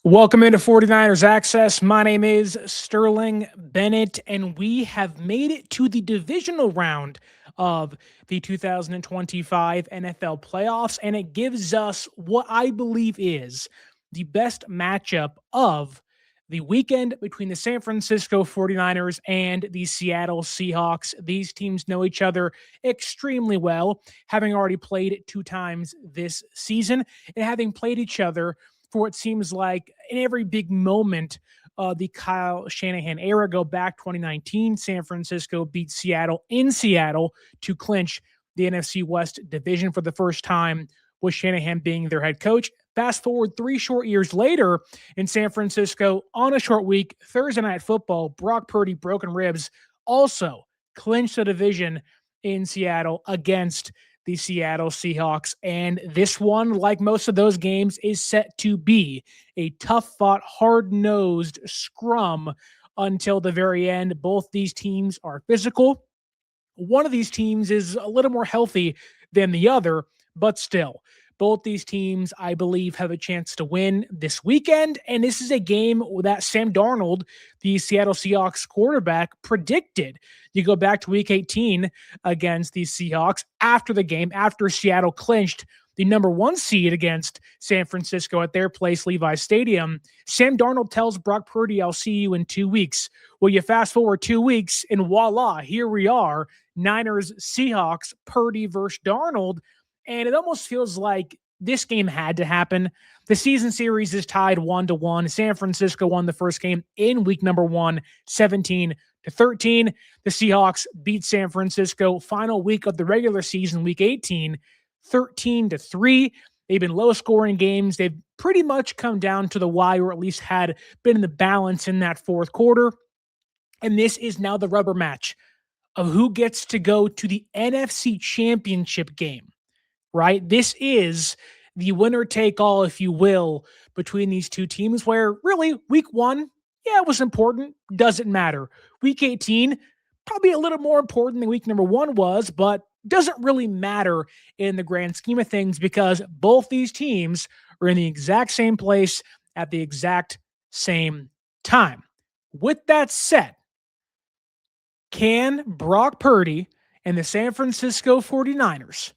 Welcome into 49ers Access. My name is Sterling Bennett, and we have made it to the divisional round of the 2025 NFL playoffs, and it gives us what I believe is the best matchup of the weekend between the San Francisco 49ers and the Seattle Seahawks. These teams know each other extremely well, having already played 2 times this season and having played each other for what seems like in every big moment of the Kyle Shanahan era. Go back 2019, San Francisco beat Seattle in Seattle to clinch the NFC West division for the first time, with Shanahan being their head coach. Fast forward 3 short years later in San Francisco on a short week, Thursday Night Football, Brock Purdy, broken ribs, also clinched the division in Seattle against the Seattle Seahawks. And this one, like most of those games, is set to be a tough-fought, hard-nosed scrum until the very end. Both these teams are physical. One of these teams is a little more healthy than the other, but still, both these teams, I believe, have a chance to win this weekend. And this is a game that Sam Darnold, the Seattle Seahawks quarterback, predicted. You go back to week 18 against the Seahawks after the game, after Seattle clinched the number 1 seed against San Francisco at their place, Levi's Stadium. Sam Darnold tells Brock Purdy, "I'll see you in 2 weeks." Well, you fast forward 2 weeks, and voila, here we are, Niners, Seahawks, Purdy versus Darnold. And it almost feels like this game had to happen. The season series is tied 1-1. San Francisco won the first game in week number 1, 17-13. The Seahawks beat San Francisco final week of the regular season, week 18, 13-3. They've been low-scoring games. They've pretty much come down to the wire, or at least had been in the balance in that fourth quarter. And this is now the rubber match of who gets to go to the NFC Championship Game. Right? This is the winner take all, if you will, between these two teams, where really week 1, yeah, it was important. Doesn't matter. Week 18, probably a little more important than week number 1 was, but doesn't really matter in the grand scheme of things because both these teams are in the exact same place at the exact same time. With that said, can Brock Purdy and the San Francisco 49ers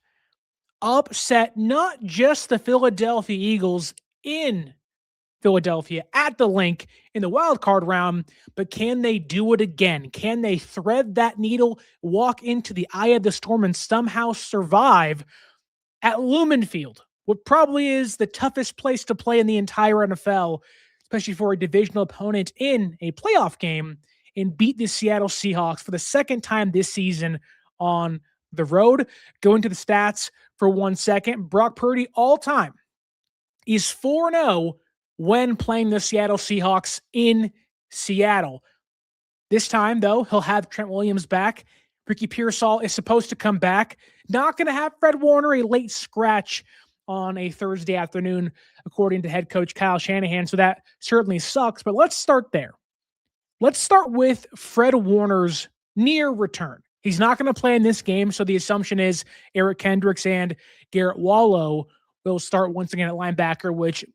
upset not just the Philadelphia Eagles in Philadelphia at the Link in the wild card round, but can they do it again? Can they thread that needle, walk into the eye of the storm, and somehow survive at Lumen Field, what probably is the toughest place to play in the entire NFL, especially for a divisional opponent in a playoff game, and beat the Seattle Seahawks for the second time this season on the road? Go into the stats for 1 second. Brock Purdy all time is 4-0 when playing the Seattle Seahawks in Seattle. This time, though, he'll have Trent Williams back. Ricky Pearsall is supposed to come back. Not going to have Fred Warner, a late scratch on a Thursday afternoon, according to head coach Kyle Shanahan. So that certainly sucks, but let's start there. Let's start with Fred Warner's near return. He's not going to play in this game, so the assumption is Eric Kendricks and Garrett Wallow will start once again at linebacker, which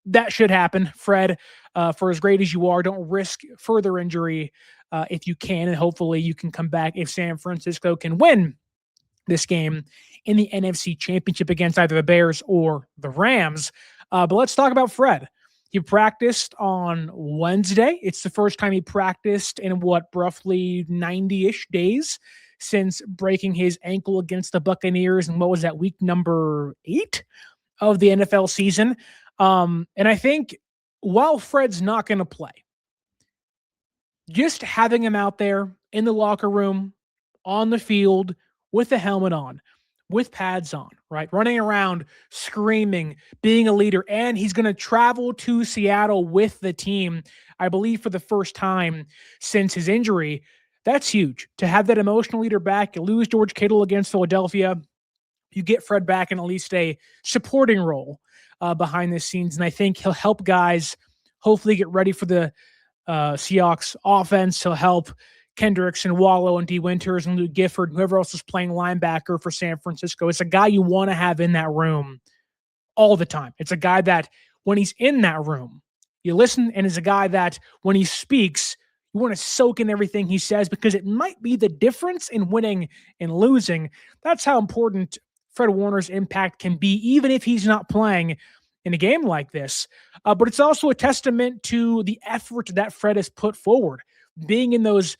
that should happen. Fred, for as great as you are, don't risk further injury if you can, and hopefully you can come back if San Francisco can win this game in the NFC Championship against either the Bears or the Rams. But let's talk about Fred. He practiced on Wednesday. It's the first time he practiced in roughly 90-ish days since breaking his ankle against the Buccaneers. And what was that, week number 8 of the NFL season? And I think while Fred's not going to play, just having him out there in the locker room, on the field, with the helmet on, with pads on, right? Running around, screaming, being a leader. And he's going to travel to Seattle with the team, I believe, for the first time since his injury. That's huge. To have that emotional leader back, you lose George Kittle against Philadelphia, you get Fred back in at least a supporting role behind the scenes. And I think he'll help guys hopefully get ready for the Seahawks offense. He'll help Kendricks and Wallow and D. Winters and Luke Gifford, whoever else is playing linebacker for San Francisco. It's a guy you want to have in that room all the time. It's a guy that when he's in that room, You listen, and is a guy that when he speaks, you want to soak in everything he says because it might be the difference in winning and losing. That's how important Fred Warner's impact can be, even if he's not playing in a game like this. But it's also a testament to the effort that Fred has put forward, being in those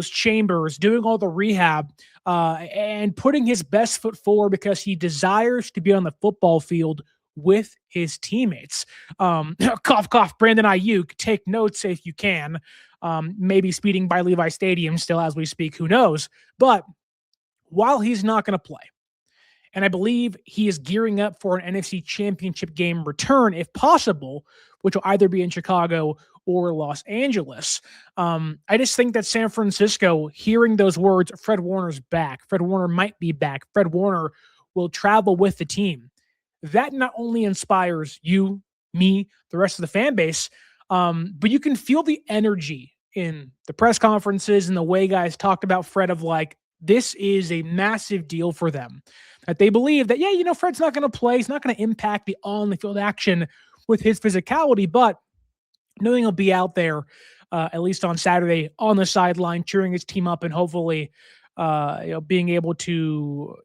chambers, doing all the rehab, and putting his best foot forward because he desires to be on the football field with his teammates. Cough, cough, Brandon Ayuk, take notes if you can. Maybe speeding by Levi Stadium still as we speak, who knows? But while he's not going to play, and I believe he is gearing up for an NFC Championship Game return, if possible, which will either be in Chicago or Los Angeles. I just think that San Francisco, hearing those words, Fred Warner's back, Fred Warner might be back, Fred Warner will travel with the team. That not only inspires you, me, the rest of the fan base, but you can feel the energy in the press conferences and the way guys talked about Fred of like, this is a massive deal for them. That they believe that, yeah, Fred's not going to play. He's not going to impact the on-the-field action with his physicality, but knowing he'll be out there, at least on Saturday, on the sideline, cheering his team up and hopefully being able to,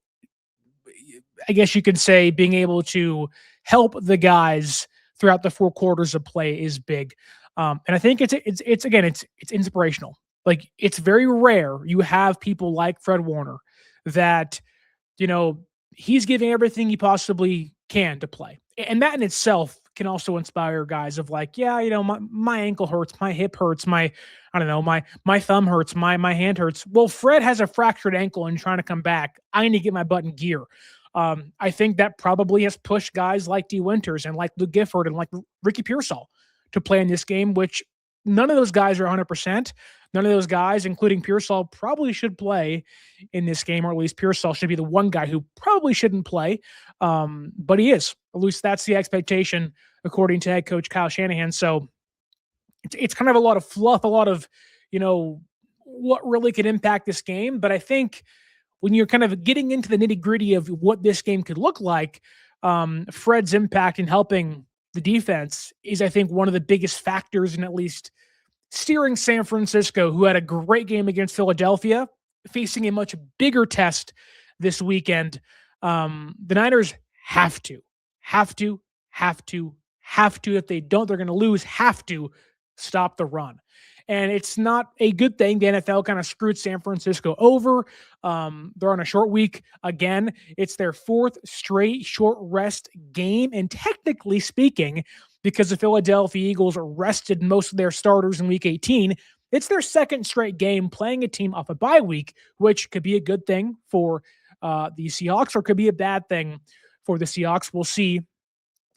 I guess you could say, being able to help the guys throughout the 4 quarters of play is big. And I think it's inspirational. Like, it's very rare you have people like Fred Warner that, he's giving everything he possibly can to play. And that in itself can also inspire guys of like, yeah, my ankle hurts, my hip hurts, my thumb hurts, my hand hurts. Well, Fred has a fractured ankle and trying to come back. I need to get my butt in gear. I think that probably has pushed guys like D. Winters and like Luke Gifford and like Ricky Pearsall to play in this game, which none of those guys are 100%. None of those guys, including Pearsall, probably should play in this game, or at least Pearsall should be the one guy who probably shouldn't play. But he is. At least that's the expectation, according to head coach Kyle Shanahan. So it's kind of a lot of fluff, a lot of, what really could impact this game. But I think when you're kind of getting into the nitty-gritty of what this game could look like, Fred's impact in helping the defense is, I think, one of the biggest factors in at least steering San Francisco, who had a great game against Philadelphia, facing a much bigger test this weekend. The Niners have to, if they don't, they're going to lose, have to stop the run. And it's not a good thing. The NFL kind of screwed San Francisco over. They're on a short week again. It's their 4th straight short rest game. And technically speaking, because the Philadelphia Eagles rested most of their starters in Week 18, it's their 2nd straight game playing a team off a bye week, which could be a good thing for the Seahawks or could be a bad thing for the Seahawks. We'll see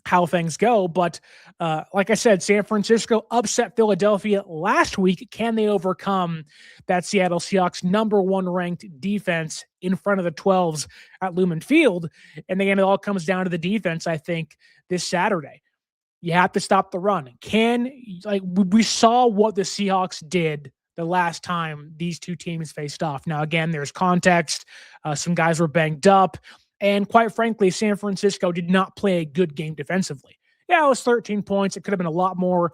how things go. But like I said, San Francisco upset Philadelphia last week. Can they overcome that Seattle Seahawks #1 ranked defense in front of the 12s at Lumen Field? And again, it all comes down to the defense, I think, this Saturday. You have to stop the run. We saw what the Seahawks did the last time these two teams faced off. Now, again, there's context. Some guys were banged up. And quite frankly, San Francisco did not play a good game defensively. Yeah, it was 13 points. It could have been a lot more.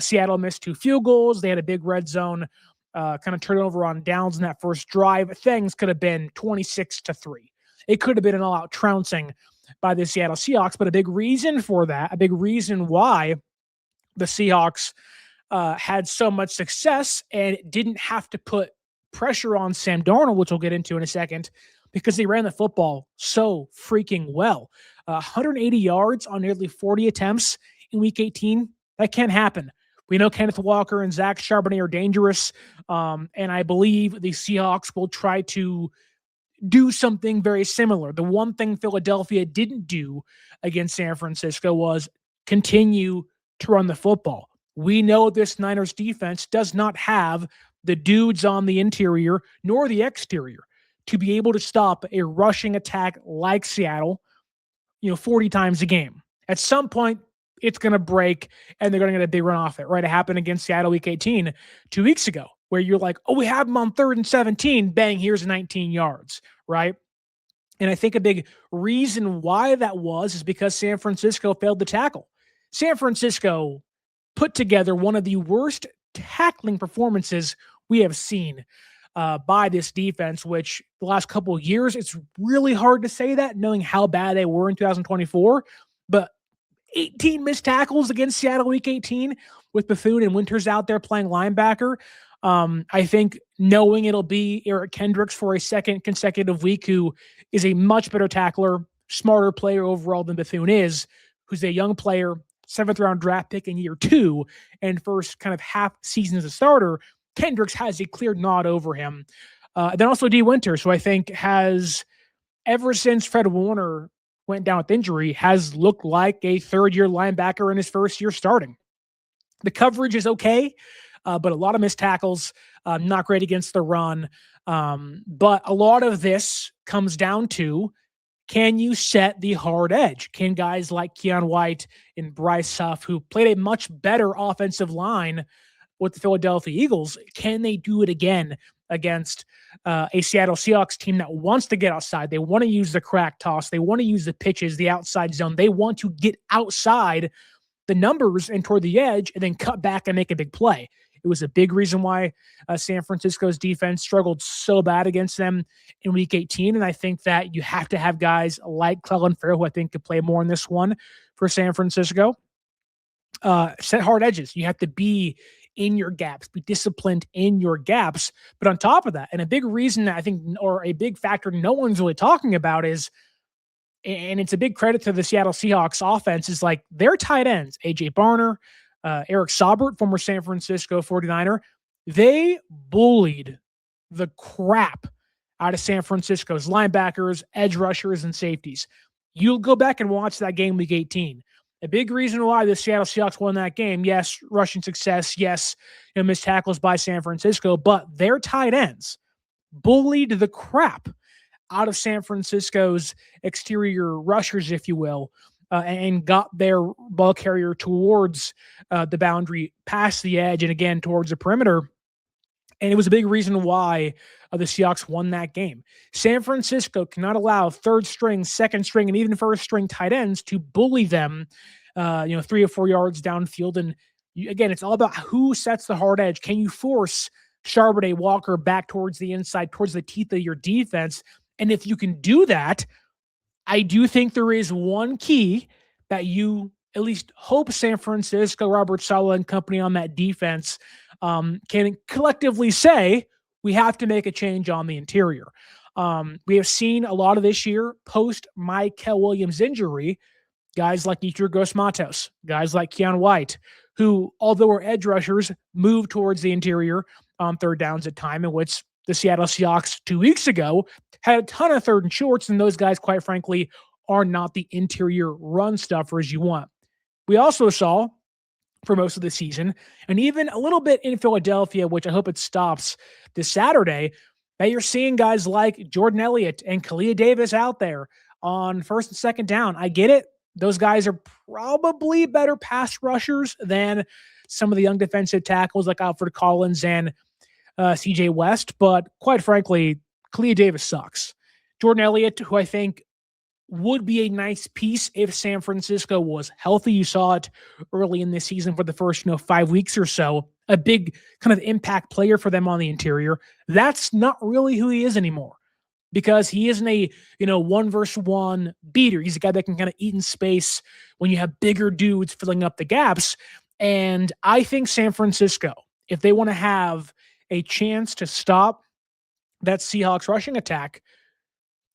Seattle missed 2 field goals. They had a big red zone kind of turnover on downs in that first drive. Things could have been 26-3. It could have been an all-out trouncing by the Seattle Seahawks, but a big reason for that, a big reason why the Seahawks had so much success and didn't have to put pressure on Sam Darnold, which we'll get into in a second, because they ran the football so freaking well. 180 yards on nearly 40 attempts in Week 18. That can't happen. We know Kenneth Walker and Zach Charbonnet are dangerous, and I believe the Seahawks will try to do something very similar. The one thing Philadelphia didn't do against San Francisco was continue to run the football. We know this Niners defense does not have the dudes on the interior nor the exterior to be able to stop a rushing attack like Seattle, 40 times a game. At some point, it's going to break, and they're going to get a big run off it, right? It happened against Seattle Week 18 2 weeks ago, where you're like, oh, we have them on 3rd and 17. Bang, here's 19 yards, right? And I think a big reason why that was is because San Francisco failed to tackle. San Francisco put together one of the worst tackling performances we have seen by this defense, which the last couple of years, it's really hard to say that knowing how bad they were in 2024. But 18 missed tackles against Seattle week 18 with Bethune and Winters out there playing linebacker. I think knowing it'll be Eric Kendricks for a second consecutive week, who is a much better tackler, smarter player overall than Bethune is, who's a young player, 7th-round draft pick in year 2, and first kind of half season as a starter, Kendricks has a clear nod over him. Then also D. Winters, who I think has, ever since Fred Warner went down with injury, has looked like a third-year linebacker in his first year starting. The coverage is okay, but a lot of missed tackles, not great against the run. But a lot of this comes down to, can you set the hard edge? Can guys like Keon White and Bryce Huff, who played a much better offensive line with the Philadelphia Eagles, can they do it again against a Seattle Seahawks team that wants to get outside? They want to use the crack toss. They want to use the pitches, the outside zone. They want to get outside the numbers and toward the edge and then cut back and make a big play. It was a big reason why San Francisco's defense struggled so bad against them in week 18. And I think that you have to have guys like Clelin Ferrell, who I think could play more in this one for San Francisco. Set hard edges. You have to be in your gaps, be disciplined in your gaps. But on top of that, and a big reason that I think, or a big factor no one's really talking about is, and it's a big credit to the Seattle Seahawks offense, is like their tight ends, A.J. Barner, Eric Saubert, former San Francisco 49er, they bullied the crap out of San Francisco's linebackers, edge rushers, and safeties. You'll go back and watch that game week 18. A big reason why the Seattle Seahawks won that game, yes, rushing success, yes, missed tackles by San Francisco, but their tight ends bullied the crap out of San Francisco's exterior rushers, if you will, and got their ball carrier towards the boundary, past the edge, and again towards the perimeter. And it was a big reason why the Seahawks won that game. San Francisco cannot allow third string, second string, and even first string tight ends to bully them, 3 or 4 yards downfield. And again, it's all about who sets the hard edge. Can you force Charbonnet, Walker back towards the inside, towards the teeth of your defense? And if you can do that, I do think there is one key that you at least hope San Francisco, Robert Saleh and company on that defense can collectively say, we have to make a change on the interior. We have seen a lot of this year post Mykel Williams injury, guys like Iker Gross-Matos, guys like Keon White, who, although are edge rushers, move towards the interior on third downs at time, in which the Seattle Seahawks 2 weeks ago had a ton of third and shorts, and those guys, quite frankly, are not the interior run stuffers you want. We also saw for most of the season, and even a little bit in Philadelphia, which I hope it stops this Saturday, that you're seeing guys like Jordan Elliott and Kalia Davis out there on first and second down. I get it. Those guys are probably better pass rushers than some of the young defensive tackles like Alfred Collins and CJ West, but quite frankly, Kalia Davis sucks. Jordan Elliott, who I think would be a nice piece if San Francisco was healthy. You saw it early in this season for the first 5 weeks or so. A big kind of impact player for them on the interior. That's not really who he is anymore, because he isn't a 1-versus-1 beater. He's a guy that can kind of eat in space when you have bigger dudes filling up the gaps. And I think San Francisco, if they want to have a chance to stop that Seahawks rushing attack,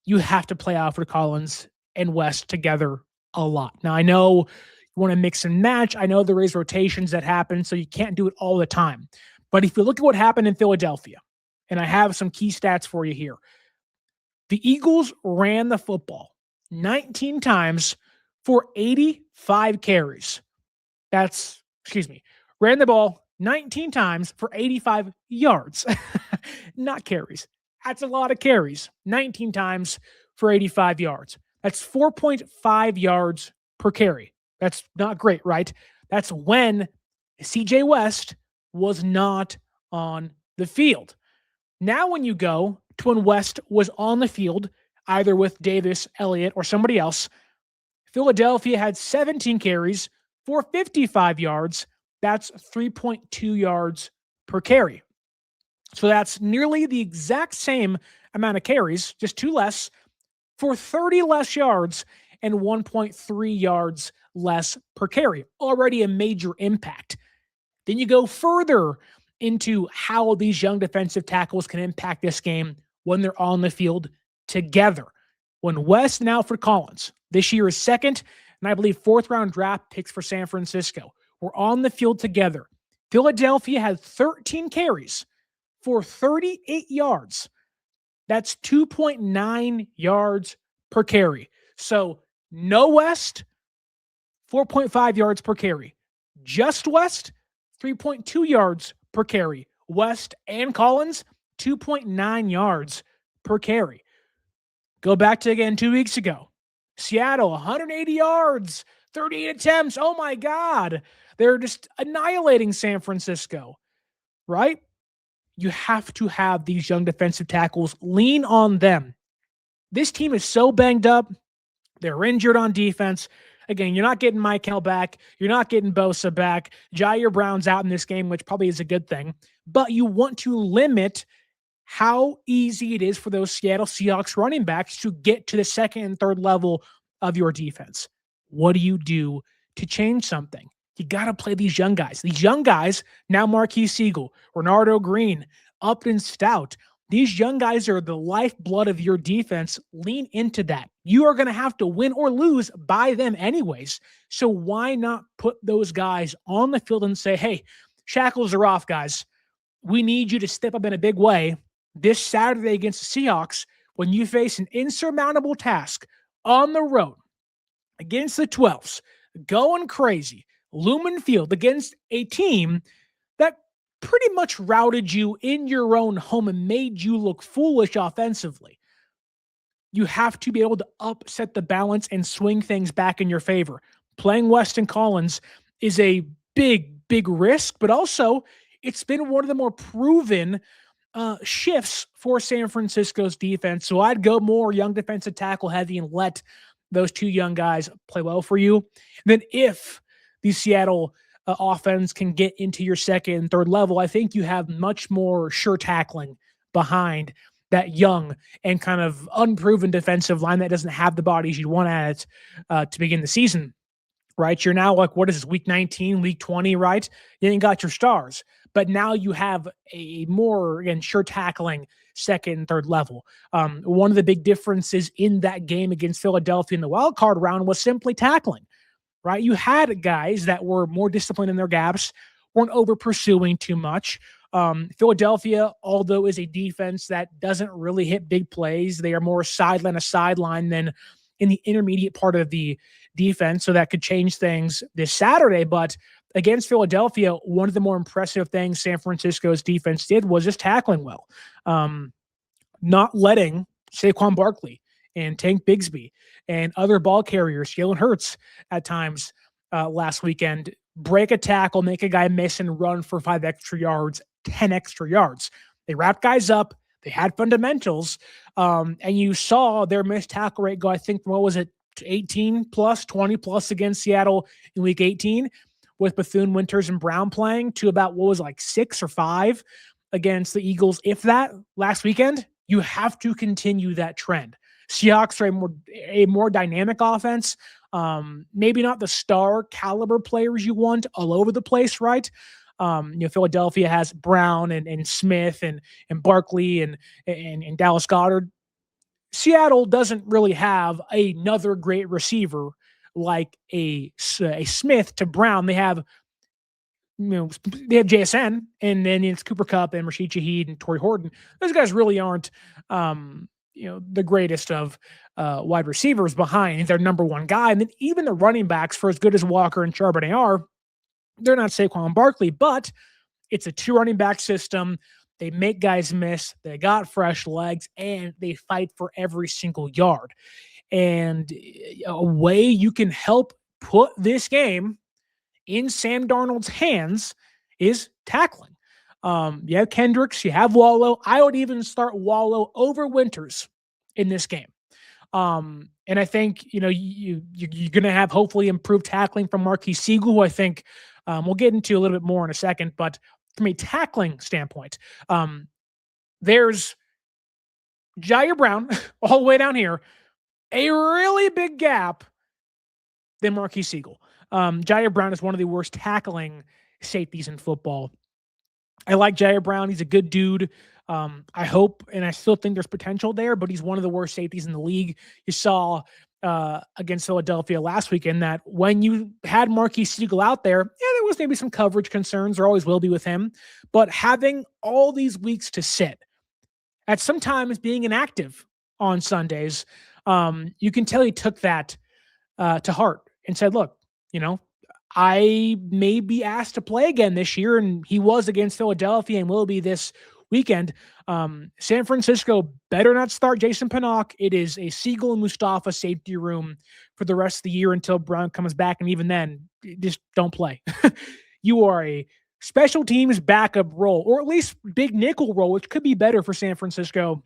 you have to play Alfred Collins and West together a lot. Now, I know you want to mix and match. I know there is rotations that happen, so you can't do it all the time. But if you look at what happened in Philadelphia, and I have some key stats for you here, the Eagles ran the football 19 times for 85 carries. Ran the ball 19 times for 85 yards, not carries. That's a lot of carries. 19 times for 85 yards. That's 4.5 yards per carry. That's not great, right? That's when CJ West was not on the field. Now when you go to when West was on the field, either with Davis, Elliott, or somebody else, Philadelphia had 17 carries for 55 yards. That's 3.2 yards per carry. So that's nearly the exact same amount of carries, just 2 less, for 30 less yards and 1.3 yards less per carry. Already a major impact. Then you go further into how these young defensive tackles can impact this game when they're on the field together. When West and Alfred Collins, this year is second, and I believe fourth round draft picks for San Francisco, were on the field together. Philadelphia had 13 carries for 38 yards. That's 2.9 yards per carry. So no West, 4.5 yards per carry. Just West, 3.2 yards per carry. West and Collins, 2.9 yards per carry. Go back to, again, 2 weeks ago. Seattle, 180 yards, 38 attempts. Oh my God. They're just annihilating San Francisco, right? You have to have these young defensive tackles. Lean on them. This team is so banged up. They're injured on defense. Again, you're not getting Michael back. You're not getting Bosa back. Jair Brown's out in this game, which probably is a good thing. But you want to limit how easy it is for those Seattle Seahawks running backs to get to the second and third level of your defense. What do you do to change something? You got to play these young guys. These young guys, now Marquise Siegel, Renardo Green, Upton Stout, these young guys are the lifeblood of your defense. Lean into that. You are going to have to win or lose by them anyways. So why not put those guys on the field and say, hey, shackles are off, guys. We need you to step up in a big way this Saturday against the Seahawks when you face an insurmountable task on the road against the 12s, going crazy, Lumen Field against a team that pretty much routed you in your own home and made you look foolish offensively. You have to be able to upset the balance and swing things back in your favor. Playing Weston Collins is a big, big risk, but also it's been one of the more proven shifts for San Francisco's defense. So I'd go more young defensive tackle heavy and let those two young guys play well for you. Then if the Seattle offense can get into your second and third level, I think you have much more sure tackling behind that young and kind of unproven defensive line that doesn't have the bodies you'd want at it to begin the season, right? You're now like, what is this, week 19, week 20, right? You ain't got your stars. But now you have a more, again, sure tackling second and third level. One of the big differences in that game against Philadelphia in the wild card round was simply tackling, right? You had guys that were more disciplined in their gaps, weren't over pursuing too much. Philadelphia, although is a defense that doesn't really hit big plays, they are more sideline to sideline than in the intermediate part of the defense. So that could change things this Saturday. But against Philadelphia, one of the more impressive things San Francisco's defense did was just tackling well. Not letting Saquon Barkley and Tank Bigsby and other ball carriers, Jalen Hurts at times last weekend, break a tackle, make a guy miss and run for 5 extra yards, 10 extra yards. They wrapped guys up. They had fundamentals. And you saw their missed tackle rate go, I think, what was it, 18 plus, 20 plus against Seattle in week 18 with Bethune, Winters, and Brown playing to about, what was it, like 6 or 5 against the Eagles, if that, last weekend. You have to continue that trend. Seahawks are a more dynamic offense. Maybe not the star caliber players you want all over the place, right? Philadelphia has Brown and Smith and Barkley and Dallas Goedert. Seattle doesn't really have another great receiver like a Smith to Brown. They have JSN, and then it's Cooper Kupp and Rashid Shaheed and Torrey Horton. Those guys really aren't the greatest of wide receivers behind their number one guy. And then even the running backs, for as good as Walker and Charbonnet are, they're not Saquon Barkley, but it's a 2 running back system. They make guys miss. They got fresh legs, and they fight for every single yard. And a way you can help put this game in Sam Darnold's hands is tackling. You have Kendricks, you have Wallow. I would even start Wallow over Winters in this game. And I think, you're going to have hopefully improved tackling from Marquise Siegel, who I think We'll get into a little bit more in a second, but from a tackling standpoint, there's Jair Brown all the way down here, a really big gap than Marquise Siegel. Jair Brown is one of the worst tackling safeties in football. I like Jair Brown. He's a good dude. I hope, and I still think there's potential there, but he's one of the worst safeties in the league. You saw against Philadelphia last weekend that when you had Marquise Siegel out there, there was maybe some coverage concerns. There always will be with him. But having all these weeks to sit, at sometimes being inactive on Sundays, you can tell he took that to heart and said, look, I may be asked to play again this year, and he was against Philadelphia and will be this weekend. San Francisco better not start Jason Pinnock. It is a Siegel and Mustafa safety room for the rest of the year until Brown comes back, and even then, just don't play. You are a special teams backup role, or at least big nickel role, which could be better for San Francisco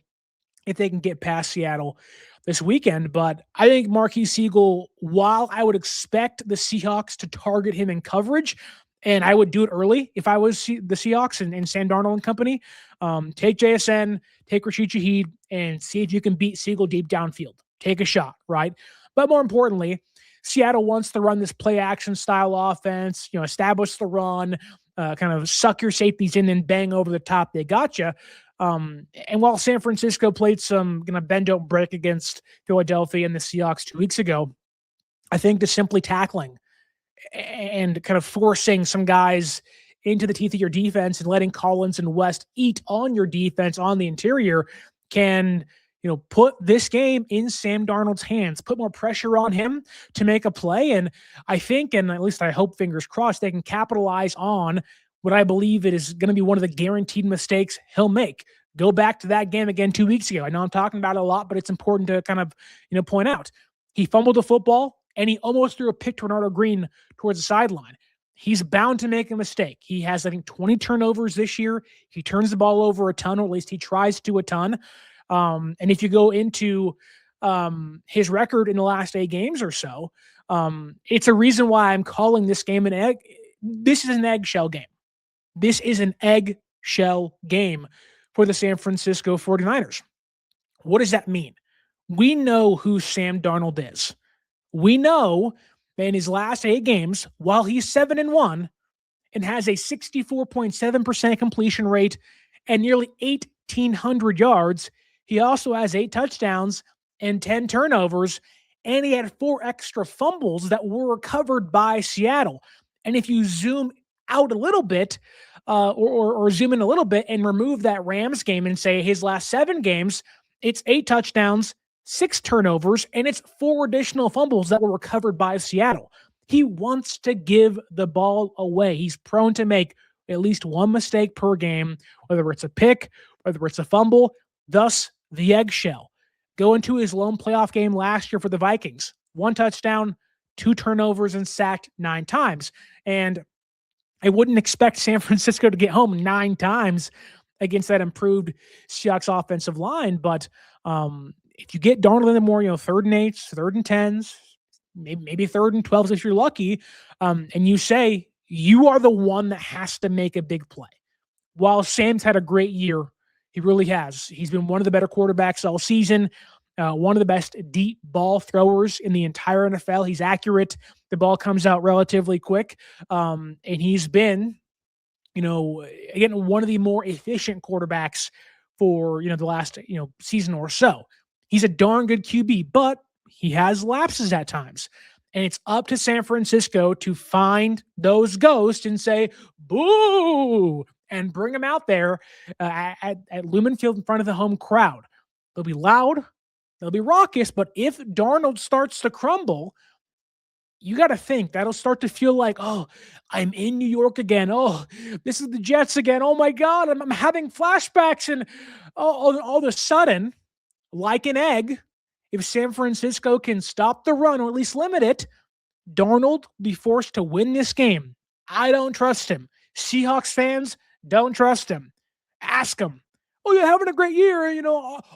if they can get past Seattle this weekend. But I think Marquise Siegel, while I would expect the Seahawks to target him in coverage, and I would do it early if I was the Seahawks and Sam Darnold and company, take JSN, take Rashid Shaheed, and see if you can beat Siegel deep downfield. Take a shot, right? But more importantly, Seattle wants to run this play-action style offense, establish the run, kind of suck your safeties in and bang over the top. They got you. And while San Francisco played some bend don't break against Philadelphia and the Seahawks 2 weeks ago, I think just simply tackling and kind of forcing some guys into the teeth of your defense and letting Collins and West eat on your defense on the interior can, put this game in Sam Darnold's hands, put more pressure on him to make a play. And I think, and at least I hope, fingers crossed, they can capitalize on what I believe it is going to be one of the guaranteed mistakes he'll make. Go back to that game again 2 weeks ago. I know I'm talking about it a lot, but it's important to kind of, point out. He fumbled the football and he almost threw a pick to Bernardo Green towards the sideline. He's bound to make a mistake. He has, I think, 20 turnovers this year. He turns the ball over a ton, or at least he tries to a ton. And if you go into his record in the last 8 games or so, it's a reason why I'm calling this game an egg. This is an eggshell game. This is an eggshell game for the San Francisco 49ers. What does that mean? We know who Sam Darnold is. We know that in his last 8 games, while he's 7-1 and has a 64.7% completion rate and nearly 1,800 yards, he also has 8 touchdowns and 10 turnovers, and he had 4 extra fumbles that were recovered by Seattle. And if you zoom out a little bit, or zoom in a little bit and remove that Rams game and say his last 7 games, it's 8 touchdowns, 6 turnovers, and it's 4 additional fumbles that were recovered by Seattle. He wants to give the ball away. He's prone to make at least one mistake per game, whether it's a pick, whether it's a fumble, thus the eggshell. Go into his lone playoff game last year for the Vikings. 1 touchdown, 2 turnovers, and sacked 9 times. And I wouldn't expect San Francisco to get home 9 times against that improved Seahawks offensive line. But if you get Darnold in the more, 3rd and 8s, 3rd and 10s, maybe 3rd and 12s if you're lucky, and you say you are the one that has to make a big play. While Sam's had a great year, he really has. He's been one of the better quarterbacks all season, one of the best deep ball throwers in the entire NFL. He's accurate. The ball comes out relatively quick. And he's been, again, one of the more efficient quarterbacks for, the last, season or so. He's a darn good QB, but he has lapses at times. And it's up to San Francisco to find those ghosts and say, boo, and bring them out there at Lumen Field in front of the home crowd. They'll be loud. They'll be raucous. But if Darnold starts to crumble, you got to think that'll start to feel like, oh, I'm in New York again. Oh, this is the Jets again. Oh, my God, I'm having flashbacks. And all of a sudden, like an egg, if San Francisco can stop the run or at least limit it, Darnold will be forced to win this game. I don't trust him. Seahawks fans don't trust him. Ask him. Oh, you're having a great year.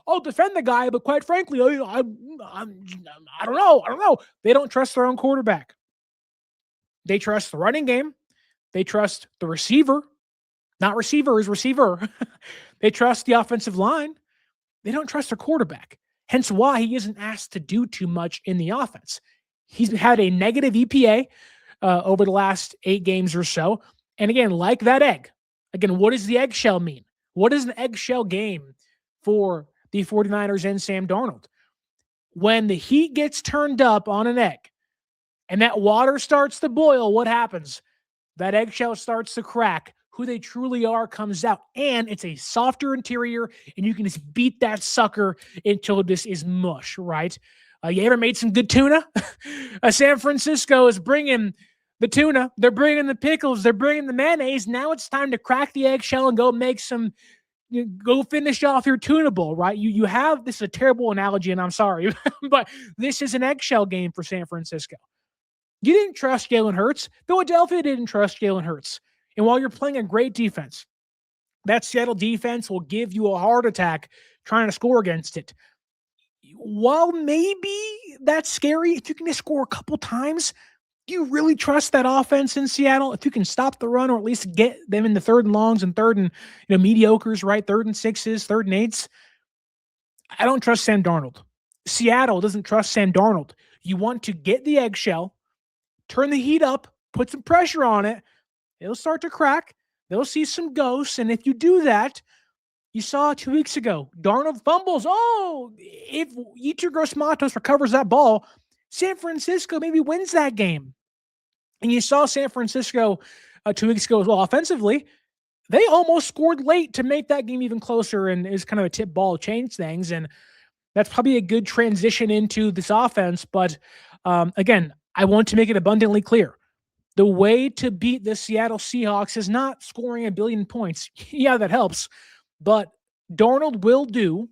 I'll defend the guy, but quite frankly, I don't know. They don't trust their own quarterback. They trust the running game. They trust the receiver, not receivers, receiver. They trust the offensive line. They don't trust their quarterback. Hence why he isn't asked to do too much in the offense. He's had a negative EPA over the last 8 games or so. And again, like that egg, again, what does the eggshell mean? What is an eggshell game for the 49ers and Sam Darnold? When the heat gets turned up on an egg and that water starts to boil, what happens? That eggshell starts to crack. Who they truly are comes out, and it's a softer interior, and you can just beat that sucker until this is mush, right? You ever made some good tuna? San Francisco is bringing the tuna. They're bringing the pickles. They're bringing the mayonnaise. Now it's time to crack the eggshell and go make some, go finish off your tuna bowl, right? You have, this is a terrible analogy, and I'm sorry, but this is an eggshell game for San Francisco. You didn't trust Jalen Hurts. Philadelphia didn't trust Jalen Hurts. And while you're playing a great defense, that Seattle defense will give you a heart attack trying to score against it. While maybe that's scary, if you can just score a couple times, do you really trust that offense in Seattle? If you can stop the run or at least get them in the 3rd and longs and 3rd and mediocres, right? 3rd and 6s, 3rd and 8s. I don't trust Sam Darnold. Seattle doesn't trust Sam Darnold. You want to get the eggshell, turn the heat up, put some pressure on it. It'll start to crack. They'll see some ghosts. And if you do that, you saw 2 weeks ago, Darnold fumbles. Oh, if Yetur Gross-Matos recovers that ball, San Francisco maybe wins that game. And you saw San Francisco 2 weeks ago as well. Offensively, they almost scored late to make that game even closer, and it was kind of a tip ball, change things. And that's probably a good transition into this offense. But again, I want to make it abundantly clear. The way to beat the Seattle Seahawks is not scoring 1 billion points. Yeah, that helps. But Darnold will do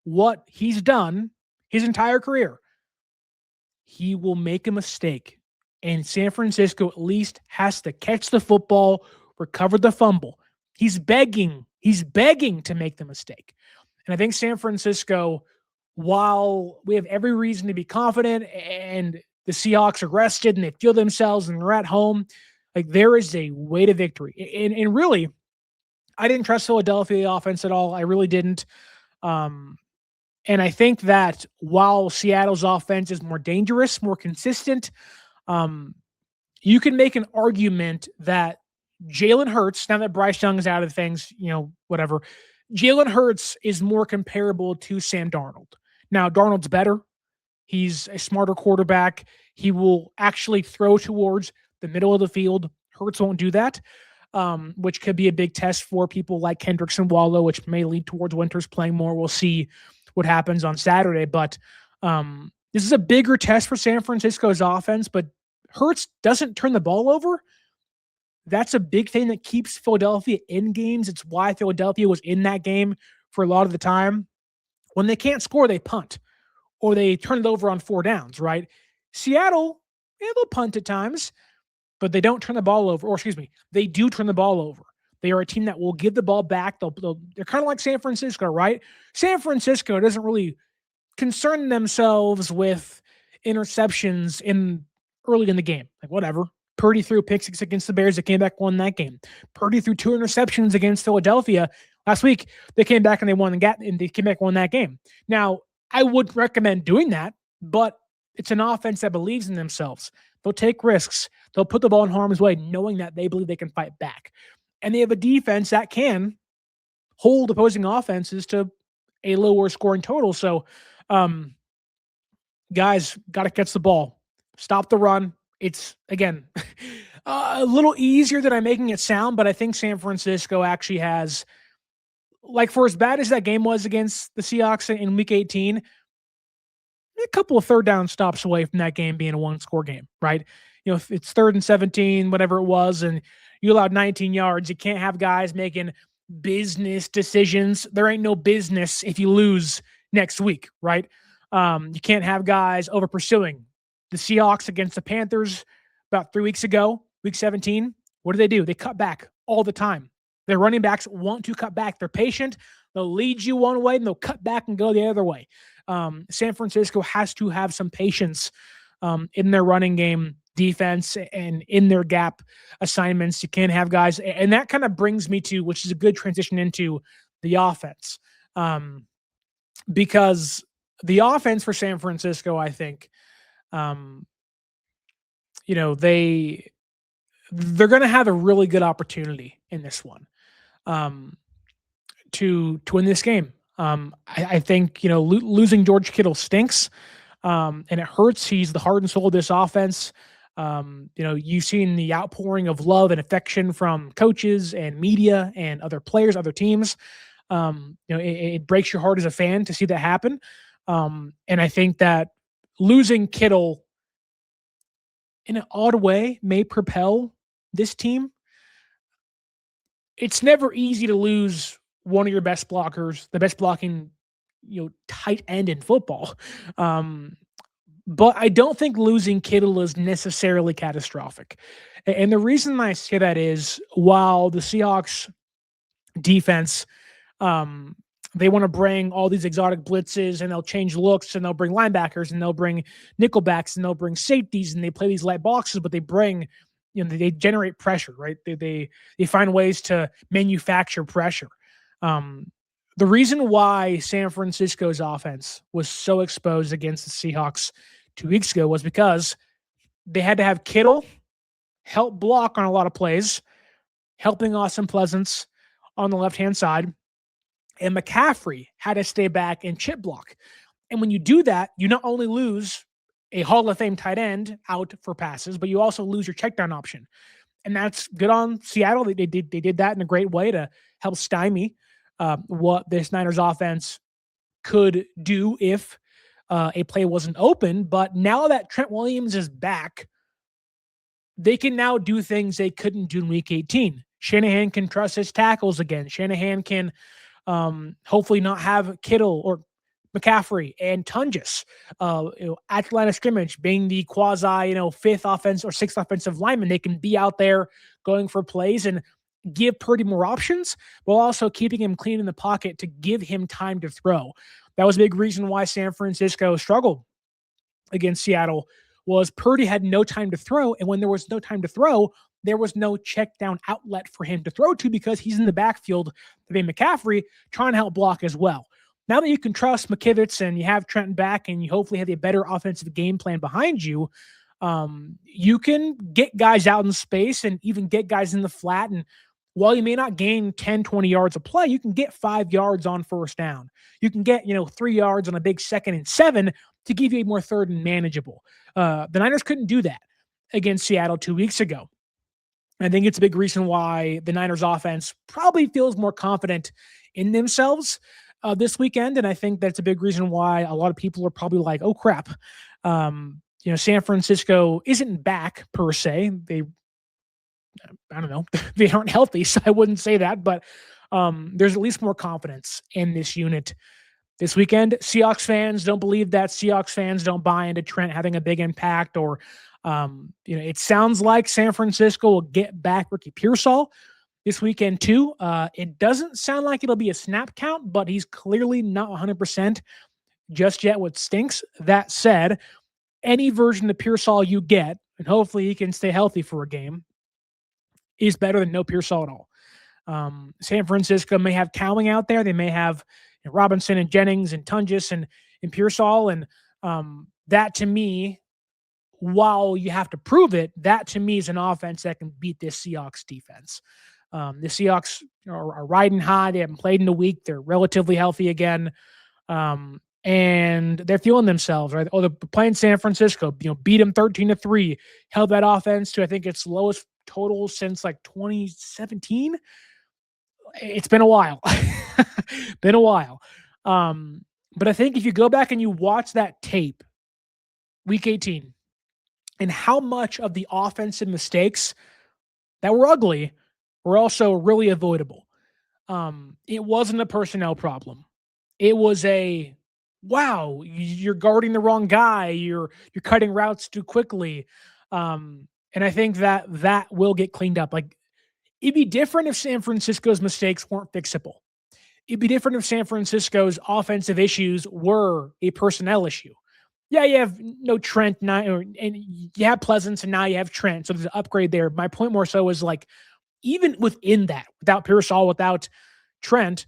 what he's done his entire career. He will make a mistake. And San Francisco at least has to catch the football, recover the fumble. He's begging to make the mistake. And I think San Francisco, while we have every reason to be confident and the Seahawks are rested and they feel themselves and they're at home, like there is a way to victory. And really, I didn't trust Philadelphia offense at all. I really didn't. And I think that while Seattle's offense is more dangerous, more consistent, you can make an argument that Jalen Hurts, now that Bryce Young is out of things, whatever, Jalen Hurts is more comparable to Sam Darnold. Now, Darnold's better. He's a smarter quarterback. He will actually throw towards the middle of the field. Hurts won't do that, which could be a big test for people like Kendricks and Wallow, which may lead towards Winters playing more. We'll see what happens on Saturday. But this is a bigger test for San Francisco's offense, but Hurts doesn't turn the ball over. That's a big thing that keeps Philadelphia in games. It's why Philadelphia was in that game for a lot of the time. When they can't score, they punt. Or they turn it over on 4 downs, right? Seattle, they'll punt at times, but they don't turn the ball over. Or excuse me, they do turn the ball over. They are a team that will give the ball back. They're kind of like San Francisco, right? San Francisco doesn't really concern themselves with interceptions early in the game. Like, whatever. Purdy threw a pick six against the Bears. They came back, won that game. Purdy threw 2 interceptions against Philadelphia last week. They came back and they won that game. Now, I would recommend doing that, but it's an offense that believes in themselves. They'll take risks. They'll put the ball in harm's way, knowing that they believe they can fight back. And they have a defense that can hold opposing offenses to a lower scoring total. So, guys, got to catch the ball. Stop the run. It's, again, a little easier than I'm making it sound, but I think San Francisco actually has, like, for as bad as that game was against the Seahawks in Week 18, a couple of 3rd down stops away from that game being a 1-score game, right? If it's 3rd and 17, whatever it was, and you allowed 19 yards, you can't have guys making business decisions. There ain't no business if you lose next week, right? You can't have guys over pursuing. The Seahawks against the Panthers about 3 weeks ago, Week 17, what do? They cut back all the time. Their running backs want to cut back. They're patient. They'll lead you one way, and they'll cut back and go the other way. San Francisco has to have some patience in their running game defense and in their gap assignments. You can't have guys, and that kind of brings me to, which is a good transition into the offense, because the offense for San Francisco, I think, you know, they're going to have a really good opportunity in this one, to win this game. I think, you know, losing George Kittle stinks, and it hurts. He's the heart and soul of this offense. You know, you've seen the outpouring of love and affection from coaches and media and other players, other teams. You know, it breaks your heart as a fan to see that happen. And I think that losing Kittle in an odd way may propel this team. It's never easy to lose one of your best blockers, the best blocking, you know, tight end in football. But I don't think losing Kittle is necessarily catastrophic. And the reason I say that is, while the Seahawks defense, they want to bring all these exotic blitzes, and they'll change looks, and they'll bring linebackers, and they'll bring nickelbacks, and they'll bring safeties, and they play these light boxes, but they bring, you know, they generate pressure, right? They find ways to manufacture pressure. The reason why San Francisco's offense was so exposed against the Seahawks 2 weeks ago was because they had to have Kittle help block on a lot of plays, helping Austin Pleasance on the left-hand side, and McCaffrey had to stay back and chip block. And when you do that, you not only lose a Hall of Fame tight end out for passes, but you also lose your checkdown option. And that's good on Seattle. They did that in a great way to help stymie what this Niners offense could do if a play wasn't open. But now that Trent Williams is back, they can now do things they couldn't do in Week 18. Shanahan can trust his tackles again. Shanahan can hopefully not have Kittle or McCaffrey and Tungus, at the line of scrimmage, being the quasi, fifth offense or sixth offensive lineman. They can be out there going for plays and give Purdy more options, while also keeping him clean in the pocket to give him time to throw. That was a big reason why San Francisco struggled against Seattle, was Purdy had no time to throw. And when there was no time to throw, there was no check down outlet for him to throw to, because he's in the backfield of McCaffrey trying to help block as well. Now that you can trust McKivitz and you have Trenton back and you hopefully have a better offensive game plan behind you, you can get guys out in space and even get guys in the flat. And while you may not gain 10, 20 yards of play, you can get 5 yards on first down. You can get, 3 yards on a big 2nd and 7 to give you a more third and manageable. The Niners couldn't do that against Seattle 2 weeks ago. I think it's a big reason why the Niners offense probably feels more confident in themselves this weekend. And I think that's a big reason why a lot of people are probably like, oh crap. San Francisco isn't back per se. I don't know, they aren't healthy, so I wouldn't say that, but there's at least more confidence in this unit this weekend. Seahawks fans don't believe that. Seahawks fans don't buy into Trent having a big impact, or it sounds like San Francisco will get back Ricky Pearsall this weekend too. It doesn't sound like it'll be a snap count, but he's clearly not 100% just yet, which stinks. That said, any version of Pearsall you get, and hopefully he can stay healthy for a game, is better than no Pearsall at all. San Francisco may have Cowling out there. They may have Robinson and Jennings and Tungus and Pearsall. And that to me, while you have to prove it, that to me is an offense that can beat this Seahawks defense. The Seahawks are riding high. They haven't played in a week. They're relatively healthy again. And they're feeling themselves, right? Oh, they're playing San Francisco, beat them 13-3, held that offense to, I think, its lowest total since like 2017. It's been a while. Been a while. But I think if you go back and you watch that tape, week 18, and how much of the offensive mistakes that were ugly were also really avoidable. It wasn't a personnel problem. It was a, wow, you're guarding the wrong guy. You're cutting routes too quickly. And I think that will get cleaned up. Like, it'd be different if San Francisco's mistakes weren't fixable. It'd be different if San Francisco's offensive issues were a personnel issue. Yeah, you have no Trent now, and you have Pleasance, and now you have Trent. So there's an upgrade there. My point more so is like, even within that, without Pearsall, without Trent,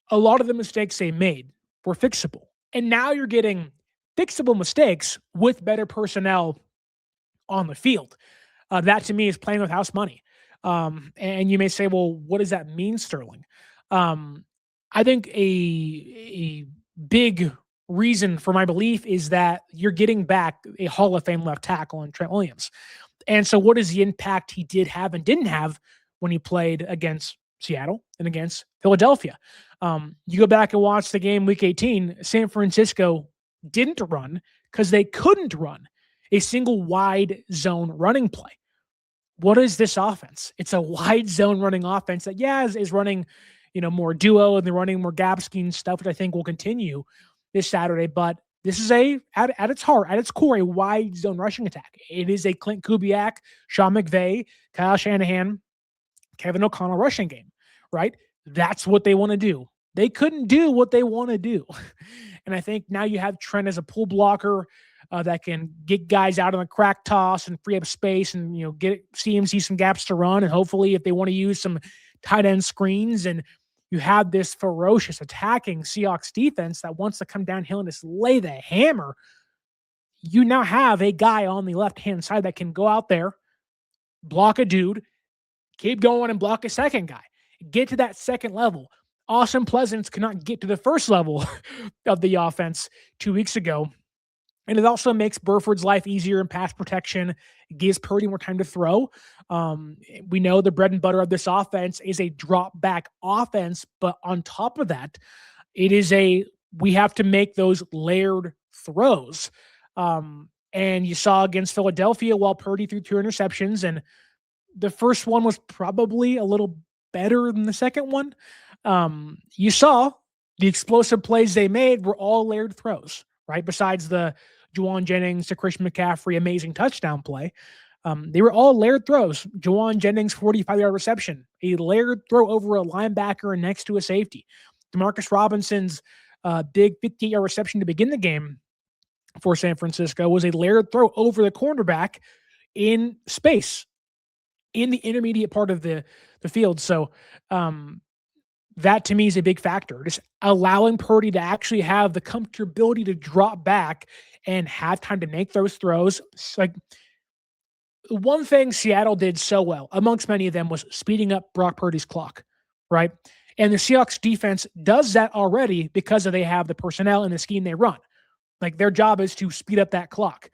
a lot of the mistakes they made were fixable. And now you're getting fixable mistakes with better personnel on the field. That to me is playing with house money. And you may say, well, what does that mean, Sterling? Um, I think a big reason for my belief is that you're getting back a Hall of Fame left tackle in Trent Williams. And so, what is the impact he did have and didn't have when he played against Seattle and against Philadelphia? You go back and watch the game week 18, San Francisco didn't run because they couldn't run a single wide zone running play. What is this offense? It's a wide zone running offense that, is running, more duo, and they're running more gap scheme stuff, which I think will continue this Saturday. But this is at its heart, at its core, a wide zone rushing attack. It is a Clint Kubiak, Sean McVay, Kyle Shanahan, Kevin O'Connell rushing game, right? That's what they want to do. They couldn't do what they want to do. And I think now you have Trent as a pull blocker that can get guys out on the crack toss and free up space and, get CMC some gaps to run. And hopefully if they want to use some tight end screens, and you have this ferocious attacking Seahawks defense that wants to come downhill and just lay the hammer, you now have a guy on the left-hand side that can go out there, block a dude, keep going and block a second guy, get to that second level. Austin Pleasance could not get to the first level of the offense 2 weeks ago. And it also makes Burford's life easier in pass protection. It gives Purdy more time to throw. We know the bread and butter of this offense is a drop back offense, but on top of that, we have to make those layered throws. And you saw against Philadelphia, while Purdy threw 2 interceptions, and the first one was probably a little better than the second one. You saw the explosive plays they made were all layered throws, right? Besides the Juwan Jennings to Christian McCaffrey amazing touchdown play. They were all layered throws. Juwan Jennings, 45-yard reception, a layered throw over a linebacker and next to a safety. Demarcus Robinson's big 58-yard reception to begin the game for San Francisco was a layered throw over the cornerback in space in the intermediate part of the field. So that to me is a big factor. Just allowing Purdy to actually have the comfortability to drop back and have time to make those throws. Like, one thing Seattle did so well, amongst many of them, was speeding up Brock Purdy's clock, right? And the Seahawks defense does that already because they have the personnel and the scheme they run. Like, their job is to speed up that clock.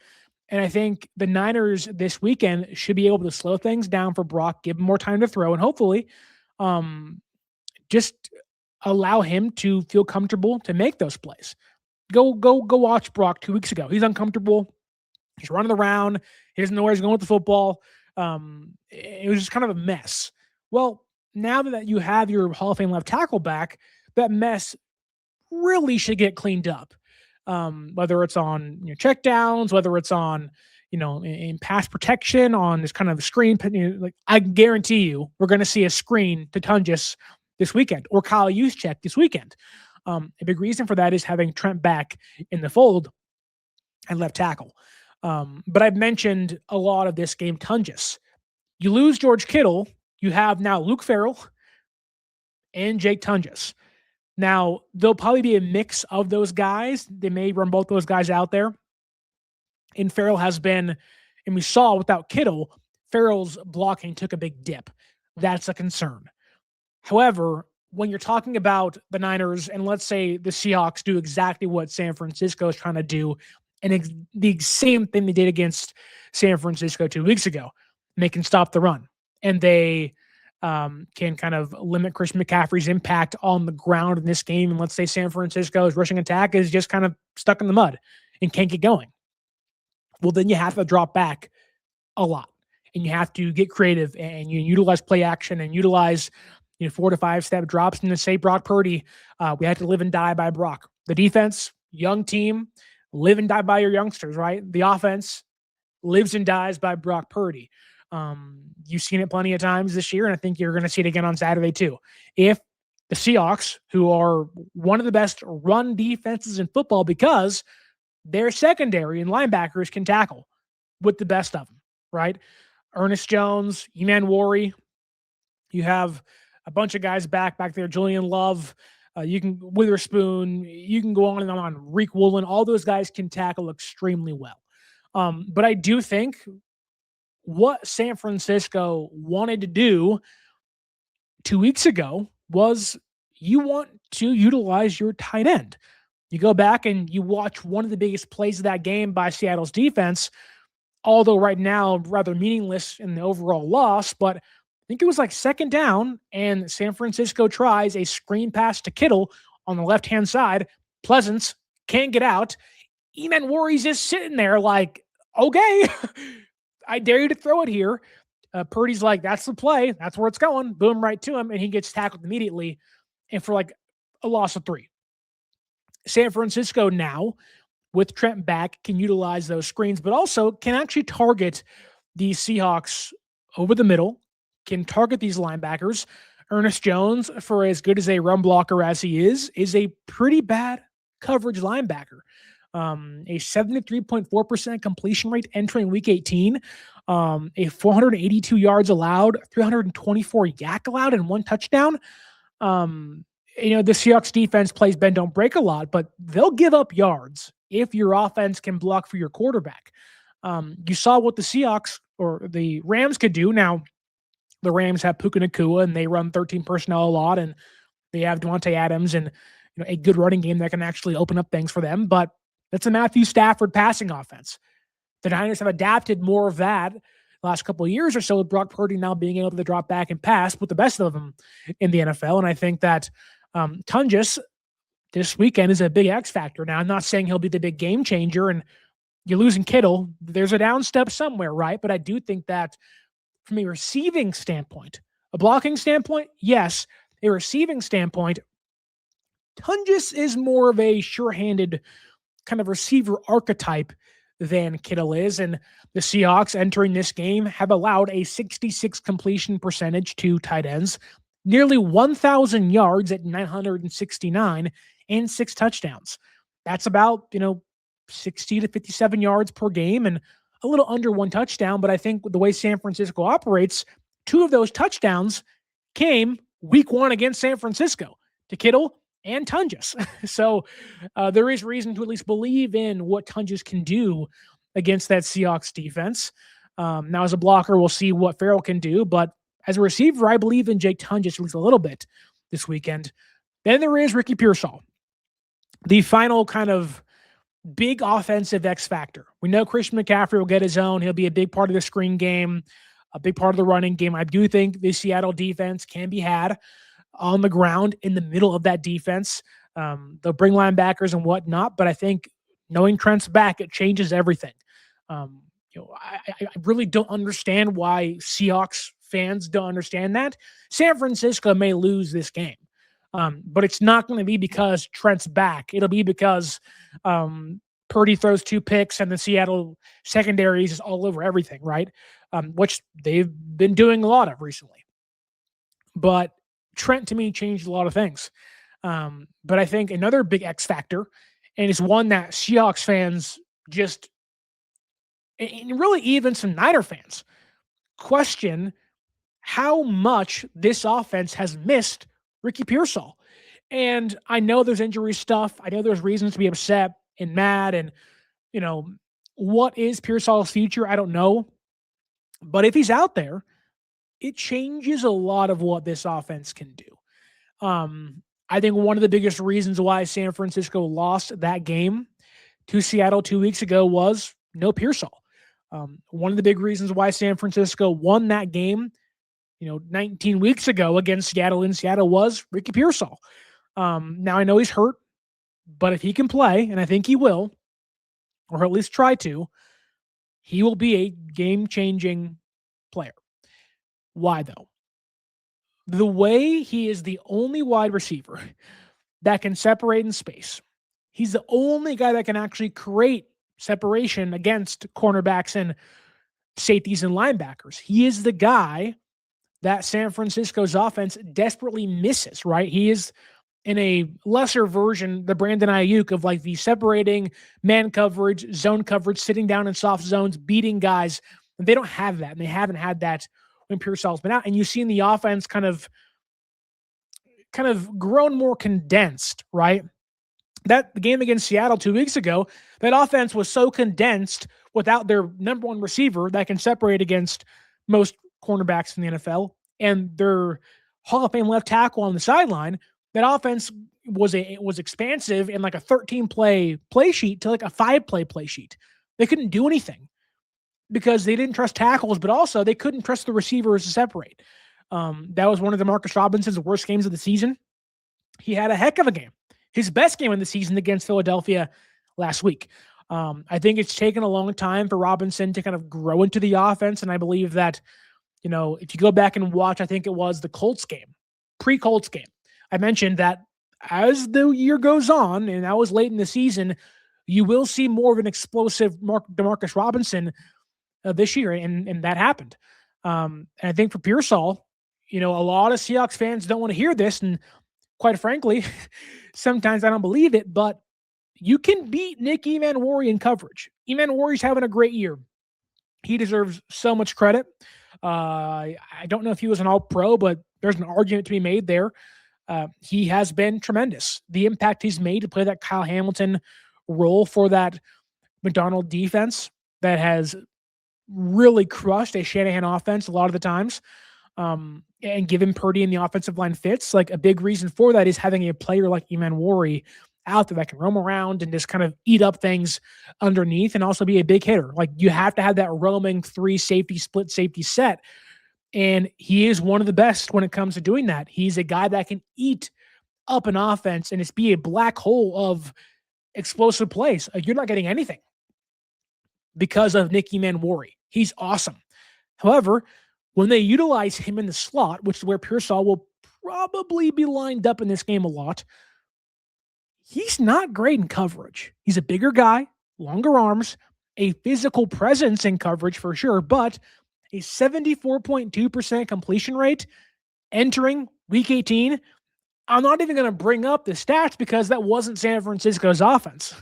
And I think the Niners this weekend should be able to slow things down for Brock, give him more time to throw, and hopefully just allow him to feel comfortable to make those plays. Go watch Brock 2 weeks ago. He's uncomfortable. He's running around. He doesn't know where he's going with the football. It was just kind of a mess. Well, now that you have your Hall of Fame left tackle back, that mess really should get cleaned up. Whether it's on checkdowns, whether it's on in pass protection, on this kind of screen. Like, I guarantee you, we're going to see a screen to Tungus this weekend, or Kyle Juszczyk this weekend. A big reason for that is having Trent back in the fold and left tackle. But I've mentioned a lot of this game, Tungus. You lose George Kittle, you have now Luke Farrell and Jake Tungus. Now, there'll probably be a mix of those guys. They may run both those guys out there. And Farrell has been, and we saw without Kittle, Farrell's blocking took a big dip. That's a concern. However, when you're talking about the Niners, and let's say the Seahawks do exactly what San Francisco is trying to do, and the same thing they did against San Francisco 2 weeks ago, and they can stop the run, and they can kind of limit Christian McCaffrey's impact on the ground in this game. And let's say San Francisco's rushing attack is just kind of stuck in the mud and can't get going. Well, then you have to drop back a lot, and you have to get creative, and you utilize play action and utilize 4 to 5 step drops. And to say Brock Purdy, we had to live and die by Brock. The defense, young team, live and die by your youngsters, right? The offense lives and dies by Brock Purdy. You've seen it plenty of times this year, and I think you're going to see it again on Saturday too. If the Seahawks, who are one of the best run defenses in football because their secondary and linebackers can tackle with the best of them, right? Ernest Jones, Eman Wari. You have a bunch of guys back there. Julian Love, you can Witherspoon. You can go on and on. Reek Woolen. All those guys can tackle extremely well. But I do think what San Francisco wanted to do 2 weeks ago was you want to utilize your tight end. You go back and you watch one of the biggest plays of that game by Seattle's defense, although right now rather meaningless in the overall loss, but I think it was like second down, and San Francisco tries a screen pass to Kittle on the left-hand side. Pleasance can't get out. Eman Wari's just sitting there like, okay, I dare you to throw it here. Purdy's like, that's the play. That's where it's going. Boom, right to him, and he gets tackled immediately, and for like a loss of 3. San Francisco now, with Trent back, can utilize those screens, but also can actually target the Seahawks over the middle, can target these linebackers. Ernest Jones, for as good as a run blocker as he is a pretty bad coverage linebacker. A 73.4% completion rate entering week 18, a 482 yards allowed, 324 yak allowed, and 1 touchdown. The Seahawks defense plays bend don't break a lot, but they'll give up yards if your offense can block for your quarterback. You saw what the Seahawks or the Rams could do. Now, the Rams have Puka Nacua, and they run 13 personnel a lot, and they have Devontae Adams and a good running game that can actually open up things for them. But that's a Matthew Stafford passing offense. The Niners have adapted more of that the last couple of years or so, with Brock Purdy now being able to drop back and pass with the best of them in the NFL. And I think that Tungus this weekend is a big X factor. Now, I'm not saying he'll be the big game changer, and you're losing Kittle. There's a down step somewhere, right? But I do think that from a receiving standpoint, a blocking standpoint, yes. A receiving standpoint, Tungus is more of a sure-handed kind of receiver archetype than Kittle is. And the Seahawks entering this game have allowed a 66 completion percentage to tight ends, nearly 1,000 yards at 969, and 6 touchdowns. That's about, 60 to 57 yards per game and a little under 1 touchdown. But I think the way San Francisco operates, 2 of those touchdowns came week 1 against San Francisco to Kittle and Tungus. So there is reason to at least believe in what Tungus can do against that Seahawks defense. Now, as a blocker, we'll see what Farrell can do. But as a receiver, I believe in Jake Tungus at least a little bit this weekend. Then there is Ricky Pearsall, the final kind of big offensive X factor. We know Christian McCaffrey will get his own. He'll be a big part of the screen game, a big part of the running game. I do think the Seattle defense can be had on the ground in the middle of that defense. They'll bring linebackers and whatnot, but I think knowing Trent's back, it changes everything. I really don't understand why Seahawks fans don't understand that. San Francisco may lose this game, but it's not going to be because Trent's back. It'll be because Purdy throws 2 picks and the Seattle secondary is all over everything, right? Which they've been doing a lot of recently. But Trent, to me, changed a lot of things. But I think another big X factor, and it's one that Seahawks fans just, and really even some Niner fans, question how much this offense has missed Ricky Pearsall. And I know there's injury stuff. I know there's reasons to be upset and mad. And, what is Pearsall's future? I don't know. But if he's out there, it changes a lot of what this offense can do. I think one of the biggest reasons why San Francisco lost that game to Seattle 2 weeks ago was no Pearsall. One of the big reasons why San Francisco won that game, 19 weeks ago against Seattle in Seattle was Ricky Pearsall. Now I know he's hurt, but if he can play, and I think he will, or at least try to, he will be a game-changing player. Why, though? The way he is the only wide receiver that can separate in space. He's the only guy that can actually create separation against cornerbacks and safeties and linebackers. He is the guy that San Francisco's offense desperately misses, right? He is in a lesser version, the Brandon Ayuk of like the separating man coverage, zone coverage, sitting down in soft zones, beating guys. They don't have that, and they haven't had that when Pearsall's been out. And you've seen the offense kind of grown more condensed, right? That the game against Seattle 2 weeks ago, that offense was so condensed without their number one receiver that can separate against most cornerbacks in the NFL and their Hall of Fame left tackle on the sideline. That offense was expansive in like a 13 play sheet to like a 5 play sheet. They couldn't do anything because they didn't trust tackles, but also they couldn't trust the receivers to separate. That was one of Demarcus Robinson's worst games of the season. He had a heck of a game. His best game of the season against Philadelphia last week. I think it's taken a long time for Robinson to kind of grow into the offense. And I believe that, if you go back and watch, I think it was the Colts game, pre-Colts game. I mentioned that as the year goes on, and that was late in the season, you will see more of an explosive Demarcus Robinson this year. And that happened. And I think for Pearsall, a lot of Seahawks fans don't want to hear this. And quite frankly, sometimes I don't believe it, but you can beat Nick Emmanwori in coverage. Emmanwori's having a great year. He deserves so much credit. I don't know if he was an all-pro, but there's an argument to be made there. He has been tremendous. The impact he's made to play that Kyle Hamilton role for that McDonald defense that has really crushed a Shanahan offense a lot of the times. And given Purdy and the offensive line fits, like a big reason for that is having a player like Emmanwori out there that can roam around and just kind of eat up things underneath and also be a big hitter. Like you have to have that roaming 3 safety, split safety set. And he is one of the best when it comes to doing that. He's a guy that can eat up an offense and just be a black hole of explosive plays. You're not getting anything because of Nick Emmanwori. He's awesome. However, when they utilize him in the slot, which is where Pearsall will probably be lined up in this game a lot, he's not great in coverage. He's a bigger guy, longer arms, a physical presence in coverage for sure, but a 74.2% completion rate entering week 18. I'm not even going to bring up the stats because that wasn't San Francisco's offense.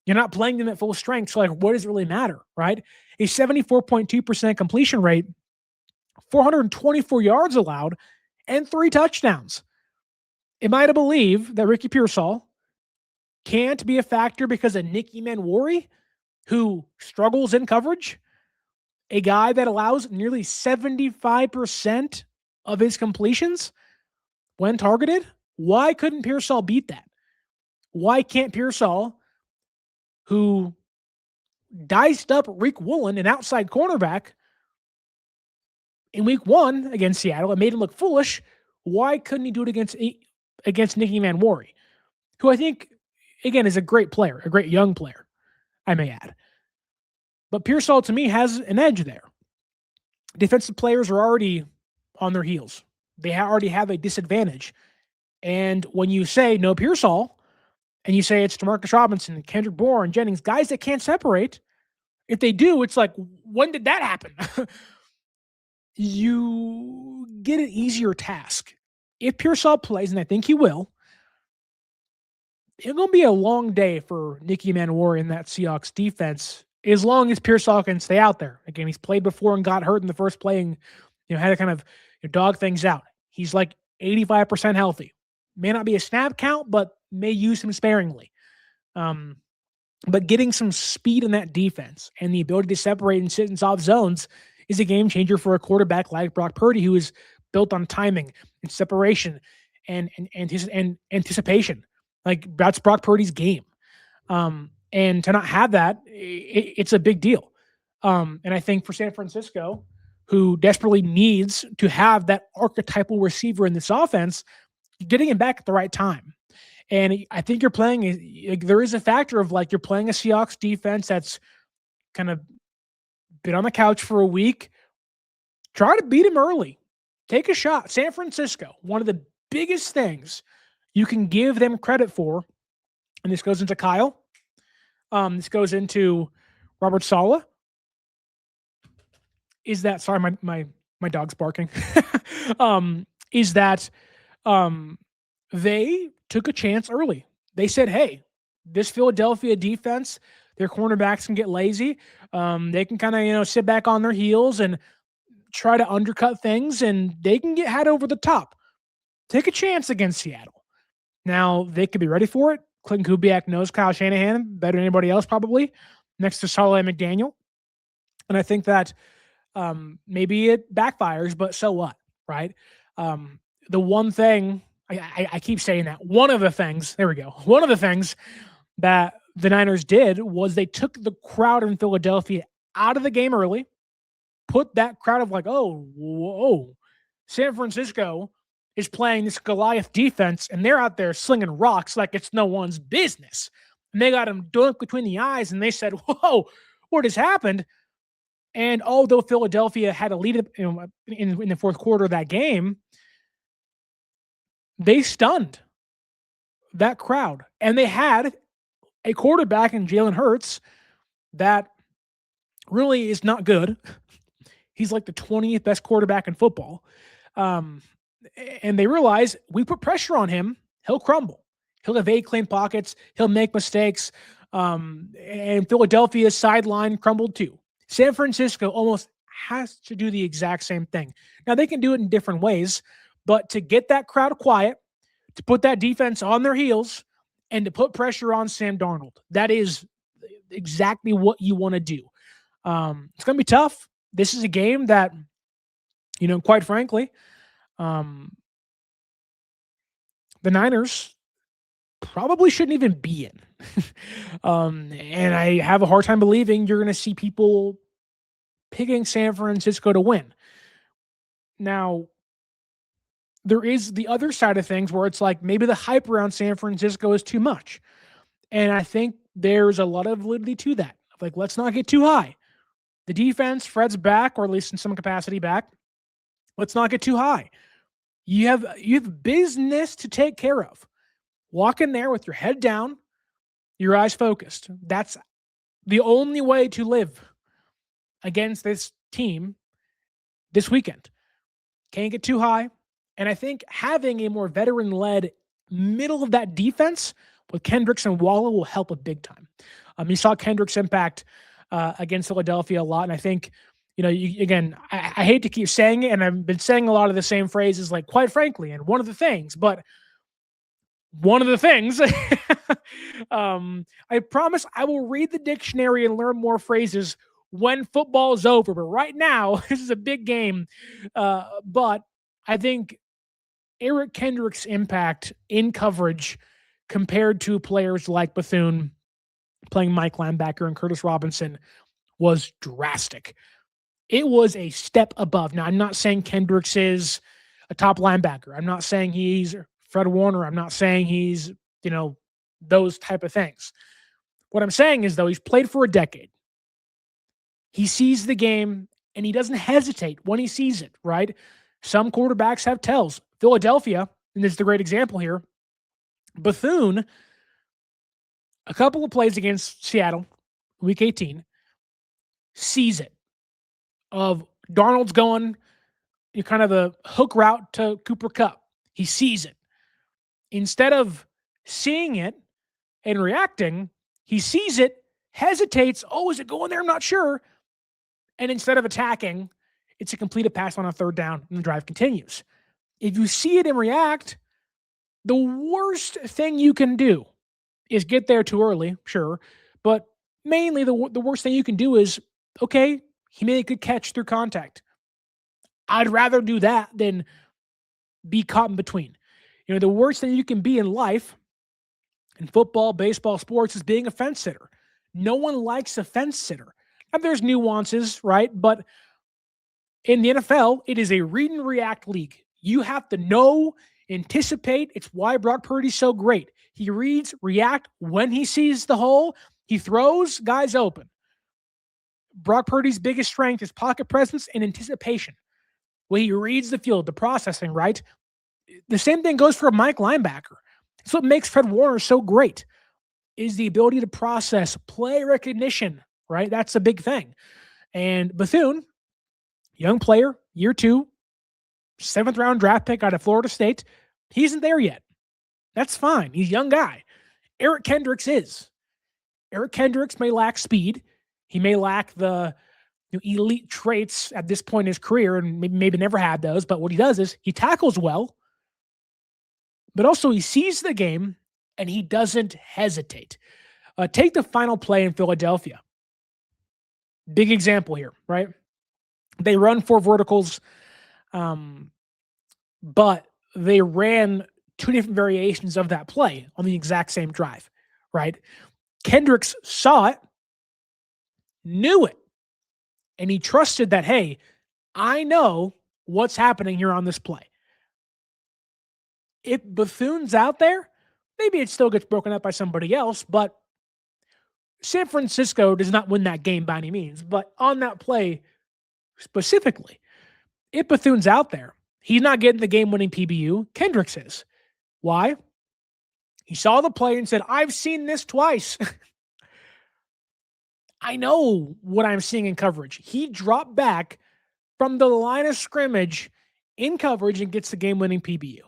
You're not playing them at full strength. So, what does it really matter, right? A 74.2% completion rate, 424 yards allowed, and 3 touchdowns. Am I to believe that Ricky Pearsall can't be a factor because of Nick Emmanwori, who struggles in coverage? A guy that allows nearly 75% of his completions when targeted? Why couldn't Pearsall beat that? Why can't Pearsall, who diced up Rick Woolen, an outside cornerback, in week 1 against Seattle and made him look foolish, why couldn't he do it against Nick Emmanwori, who I think, again, is a great player, a great young player, I may add. But Pearsall, to me, has an edge there. Defensive players are already on their heels. They already have a disadvantage. And when you say no Pearsall, and you say it's Demarcus Robinson, Kendrick Bourne, Jennings, guys that can't separate, if they do, it's like, when did that happen? You get an easier task. If Pearsall plays, and I think he will, it's going to be a long day for Nick Emmanwori in that Seahawks defense, as long as Pearsall can stay out there. Again, he's played before and got hurt in the first play and had to kind of dog things out. He's like 85% healthy. May not be a snap count, but may use him sparingly. But getting some speed in that defense and the ability to separate and sit in soft zones is a game changer for a quarterback like Brock Purdy, who is built on timing and separation and anticipation. Like, that's Brock Purdy's game. And to not have that, it's a big deal. And I think for San Francisco, who desperately needs to have that archetypal receiver in this offense, getting him back at the right time. And I think you're playing, there is a factor of you're playing a Seahawks defense that's kind of been on the couch for a week. Try to beat him early. Take a shot. San Francisco, one of the biggest things you can give them credit for, and this goes into Kyle, this goes into Robert Saleh, is that, sorry, my dog's barking, is that They took a chance early. They said, hey, this Philadelphia defense, their cornerbacks can get lazy. They can kind of, sit back on their heels and try to undercut things, and they can get head over the top. Take a chance against Seattle. Now, they could be ready for it. Clinton Kubiak knows Kyle Shanahan better than anybody else, probably, next to Saleh McDaniel. And I think that maybe it backfires, but so what, right? The one thing, I keep saying that, one of the things that the Niners did was they took the crowd in Philadelphia out of the game early, put that crowd of like, oh, whoa, San Francisco is playing this Goliath defense, and they're out there slinging rocks like it's no one's business. And they got them dunked between the eyes, and they said, whoa, what has happened? And although Philadelphia had a lead in the fourth quarter of that game, they stunned that crowd. And they had a quarterback in Jalen Hurts that really is not good. He's like the 20th best quarterback in football. And they realize we put pressure on him, he'll crumble. He'll evade clean pockets. He'll make mistakes. And Philadelphia's sideline crumbled too. San Francisco almost has to do the exact same thing. Now, they can do it in different ways, but to get that crowd quiet, to put that defense on their heels, and to put pressure on Sam Darnold, that is exactly what you want to do. It's going to be tough. This is a game that, quite frankly, the Niners probably shouldn't even be in. And I have a hard time believing you're going to see people picking San Francisco to win. Now, there is the other side of things where it's like maybe the hype around San Francisco is too much. And I think there's a lot of validity to that. Like, let's not get too high. The defense, Fred's back, or at least in some capacity back. Let's not get too high. You have business to take care of. Walk in there with your head down, your eyes focused. That's the only way to live against this team this weekend. Can't get too high. And I think having a more veteran-led middle of that defense with Kendricks and Waller will help a big time. You saw Kendricks' impact against Philadelphia a lot. And I think, I hate to keep saying it, and I've been saying a lot of the same phrases, like, quite frankly, and one of the things, I promise I will read the dictionary and learn more phrases when football is over. But right now, this is a big game. But I think Eric Kendricks' impact in coverage compared to players like Bethune playing Mike linebacker and Curtis Robinson was drastic. It was a step above. Now, I'm not saying Kendricks is a top linebacker. I'm not saying he's Fred Warner. I'm not saying he's, those type of things. What I'm saying is, though, he's played for a decade. He sees the game, and he doesn't hesitate when he sees it, right? Some quarterbacks have tells. Philadelphia, and this is the great example here, Bethune, a couple of plays against Seattle, week 18, sees it. Of Darnold's going kind of a hook route to Cooper Kupp. He sees it. Instead of seeing it and reacting, he sees it, hesitates. Oh, is it going there? I'm not sure. And instead of attacking, it's a completed pass on a third down, and the drive continues. If you see it and react, the worst thing you can do is get there too early, sure. But mainly the worst thing you can do is, okay, he made a good catch through contact. I'd rather do that than be caught in between. The worst thing you can be in life, in football, baseball, sports, is being a fence sitter. No one likes a fence sitter. Now, there's nuances, right? But in the NFL, it is a read and react league. You have to know, anticipate. It's why Brock Purdy's so great. He reads, react. When he sees the hole, he throws, guys open. Brock Purdy's biggest strength is pocket presence and anticipation. When he reads the field, the processing, right? The same thing goes for a Mike linebacker. That's what makes Fred Warner so great, is the ability to process, play recognition, right? That's a big thing. And Bethune, young player, year 2, 7th round draft pick out of Florida State, he isn't there yet. That's fine. He's a young guy. Eric Kendricks is. Eric Kendricks may lack speed. He may lack the elite traits at this point in his career, and maybe never had those. But what he does is he tackles well, but also he sees the game and he doesn't hesitate. Take the final play in Philadelphia. Big example here, right? They run 4 verticals, but they ran 2 different variations of that play on the exact same drive, right? Kendricks saw it, knew it, and he trusted that, hey, I know what's happening here on this play. If Bethune's out there, maybe it still gets broken up by somebody else, but San Francisco does not win that game by any means. But on that play specifically, if Bethune's out there, he's not getting the game-winning PBU. Kendricks is. Why? He saw the play and said, I've seen this twice. I know what I'm seeing in coverage. He dropped back from the line of scrimmage in coverage and gets the game-winning PBU.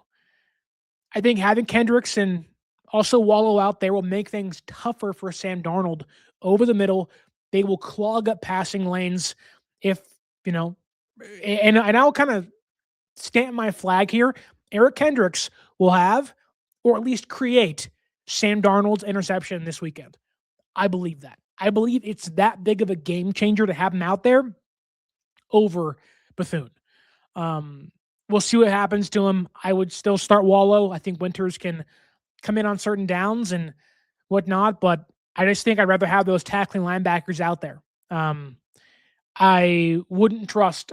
I think having Kendricks and also Wallow out there will make things tougher for Sam Darnold over the middle. They will clog up passing lanes if, and I'll kind of stamp my flag here. Eric Kendricks will have, or at least create, Sam Darnold's interception this weekend. I believe that. I believe it's that big of a game changer to have him out there over Bethune. We'll see what happens to him. I would still start Wallow. I think Winters can come in on certain downs and whatnot, but I just think I'd rather have those tackling linebackers out there. I wouldn't trust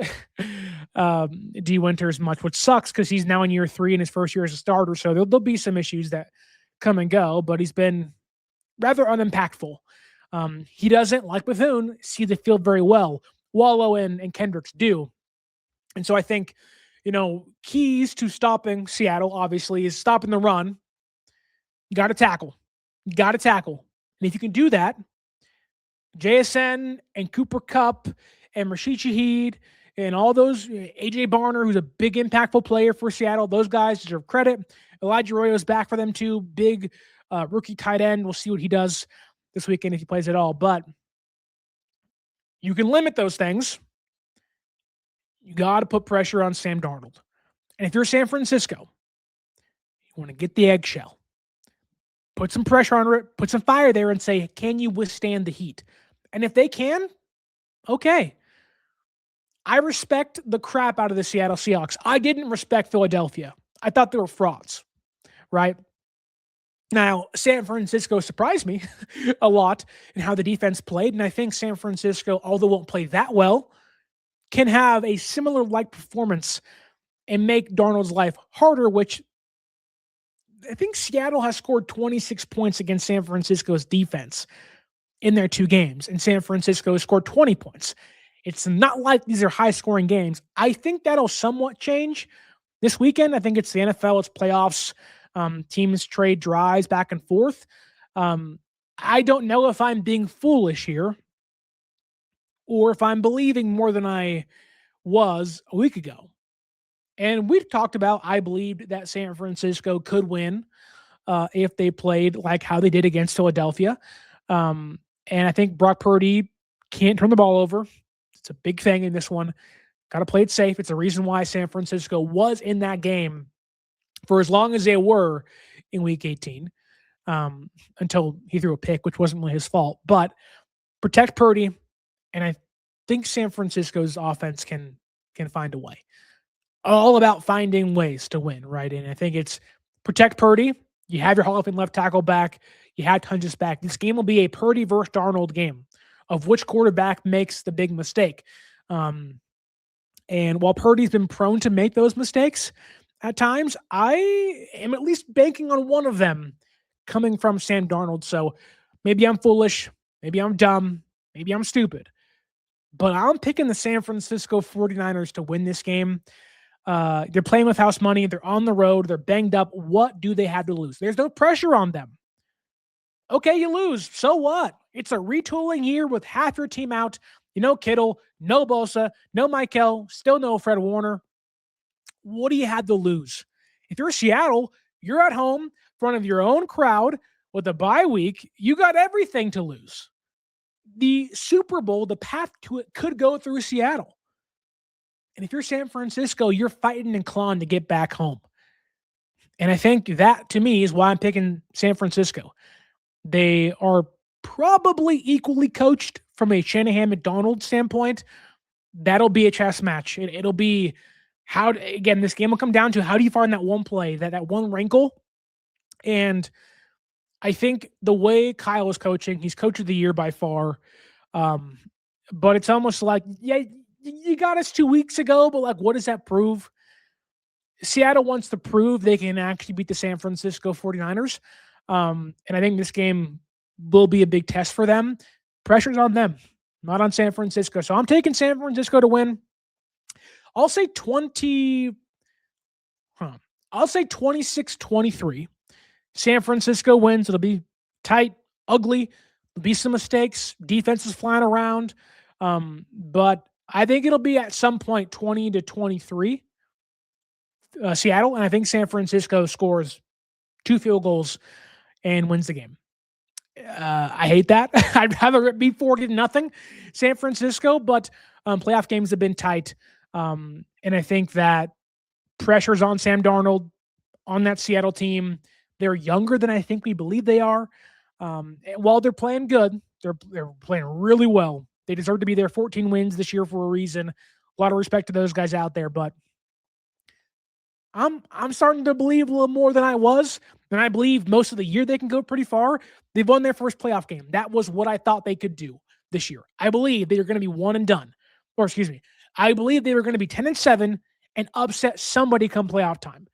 D. Winters much, which sucks because he's now in year 3 in his first year as a starter, so there'll be some issues that come and go, but he's been rather unimpactful. He doesn't, like Bethune, see the field very well. Wallow and Kendricks do. And so I think, keys to stopping Seattle, obviously, is stopping the run. You got to tackle. And if you can do that, JSN and Cooper Kupp and Rashid Shaheed and all those, AJ Barner, who's a big impactful player for Seattle, those guys deserve credit. Elijah Arroyo's back for them too. Big rookie tight end. We'll see what he does this weekend if he plays at all. But you can limit those things. You got to put pressure on Sam Darnold. And if you're San Francisco, you want to get the eggshell. Put some pressure on it, put some fire there and say, can you withstand the heat? And if they can, okay. I respect the crap out of the Seattle Seahawks. I didn't respect Philadelphia. I thought they were frauds, right? Now, San Francisco surprised me a lot in how the defense played, and I think San Francisco, although won't play that well, can have a similar-like performance and make Darnold's life harder, which I think Seattle has scored 26 points against San Francisco's defense in their 2 games, and San Francisco has scored 20 points. It's not like these are high-scoring games. I think that'll somewhat change this weekend. I think it's the NFL, it's playoffs. Teams trade drives back and forth. I don't know if I'm being foolish here or if I'm believing more than I was a week ago. And we've talked about, I believed that San Francisco could win if they played like how they did against Philadelphia. And I think Brock Purdy can't turn the ball over. It's a big thing in this one. Got to play it safe. It's a reason why San Francisco was in that game for as long as they were in Week 18 until he threw a pick, which wasn't really his fault. But protect Purdy, and I think San Francisco's offense can find a way. All about finding ways to win, right? And I think it's protect Purdy. You have your Hall of Fame left tackle back. You had Tunges back. This game will be a Purdy versus Darnold game of which quarterback makes the big mistake. And while Purdy's been prone to make those mistakes at times, I am at least banking on one of them coming from Sam Darnold. So maybe I'm foolish. Maybe I'm dumb. Maybe I'm stupid. But I'm picking the San Francisco 49ers to win this game. They're playing with house money. They're on the road. They're banged up. What do they have to lose? There's no pressure on them. Okay, you lose. So what? It's a retooling year with half your team out. Kittle, no Bosa, no Michael, still no Fred Warner. What do you have to lose? If you're Seattle, you're at home. front of your own crowd with a bye week, you got everything to lose. The Super Bowl, the path to it could go through Seattle. And if you're San Francisco, you're fighting and clawing to get back home. And I think that, to me, is why I'm picking San Francisco. They are probably equally coached from a Shanahan McDonald standpoint. That'll be a chess match. It'll be again, this game will come down to how do you find that one play, that one wrinkle. And I think the way Kyle is coaching, he's coach of the year by far. But it's almost like, yeah, you got us 2 weeks ago, but like, what does that prove? Seattle wants to prove they can actually beat the San Francisco 49ers. And I think this game will be a big test for them. Pressure's on them, not on San Francisco. So I'm taking San Francisco to win. I'll say 26-23. San Francisco wins. It'll be tight, ugly. There'll be some mistakes. Defense is flying around. But I think it'll be at some point 20-23. Seattle, and I think San Francisco scores 2 field goals and wins the game. I hate that. I'd rather it be 40-0 San Francisco, but playoff games have been tight. And I think that pressure's on Sam Darnold, on that Seattle team. They're younger than I think we believe they are. While they're playing good, they're playing really well. They deserve to be there. 14 wins this year for a reason. A lot of respect to those guys out there, but I'm starting to believe a little more than I was. And I believe most of the year they can go pretty far. They've won their first playoff game. That was what I thought they could do this year. I believe they were going to be one and done. I believe they were going to be 10-7 and upset somebody come playoff time.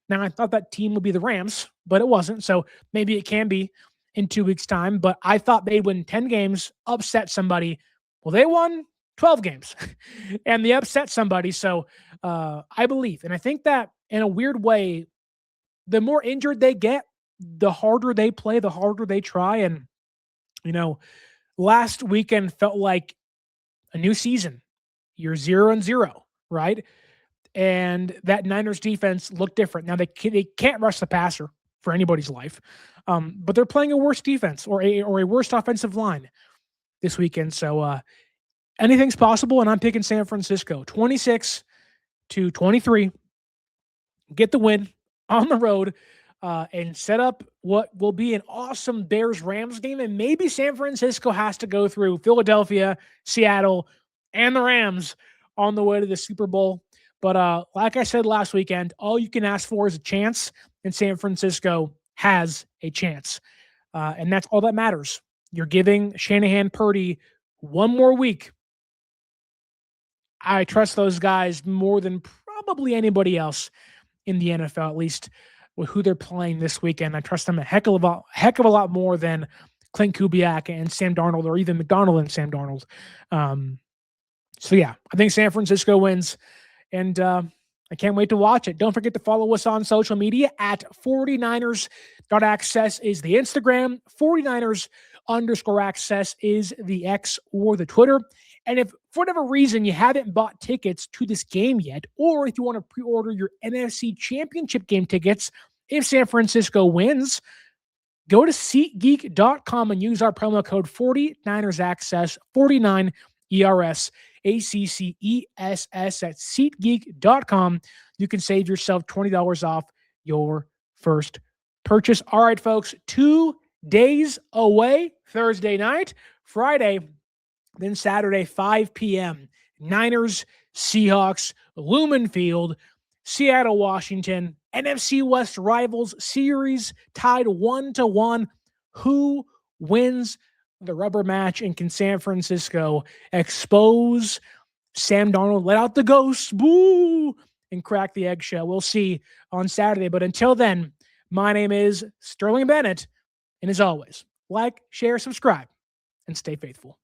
Now, I thought that team would be the Rams, but it wasn't. So maybe it can be in 2 weeks' time. But I thought they'd win 10 games, upset somebody. Well, they won 12 games and they upset somebody. So I believe. And I think that in a weird way, the more injured they get, the harder they play, the harder they try. And, last weekend felt like a new season. You're 0-0, right? And that Niners defense looked different. Now, they can't rush the passer for anybody's life, but they're playing a worse defense or a worse offensive line this weekend. So anything's possible, and I'm picking San Francisco 26-23. Get the win on the road and set up what will be an awesome Bears-Rams game. And maybe San Francisco has to go through Philadelphia, Seattle, and the Rams on the way to the Super Bowl. But like I said last weekend, all you can ask for is a chance, and San Francisco has a chance. And that's all that matters. You're giving Shanahan, Purdy one more week. I trust those guys more than probably anybody else in the NFL, at least with who they're playing this weekend. I trust them a heck of a lot more than Clint Kubiak and Sam Darnold, or even McDonald and Sam Darnold. So yeah, I think San Francisco wins, and I can't wait to watch it. Don't forget to follow us on social media at 49ers.access is the Instagram, 49ers_access is the X or the Twitter. And if for whatever reason you haven't bought tickets to this game yet, or if you want to pre-order your NFC Championship Game tickets, if San Francisco wins, go to SeatGeek.com and use our promo code 49ersaccess, 49ERS. ACCESS at SeatGeek.com. You can save yourself $20 off your first purchase. All right, folks, 2 days away, Thursday night, Friday, then Saturday, 5 p.m. Niners, Seahawks, Lumen Field, Seattle, Washington, NFC West rivals series tied 1-1. Who wins the rubber match, and can San Francisco expose Sam Darnold, let out the ghost, boo, and crack the eggshell? We'll see on Saturday. But until then, my name is Sterling Bennett, and as always, like, share, subscribe, and stay faithful.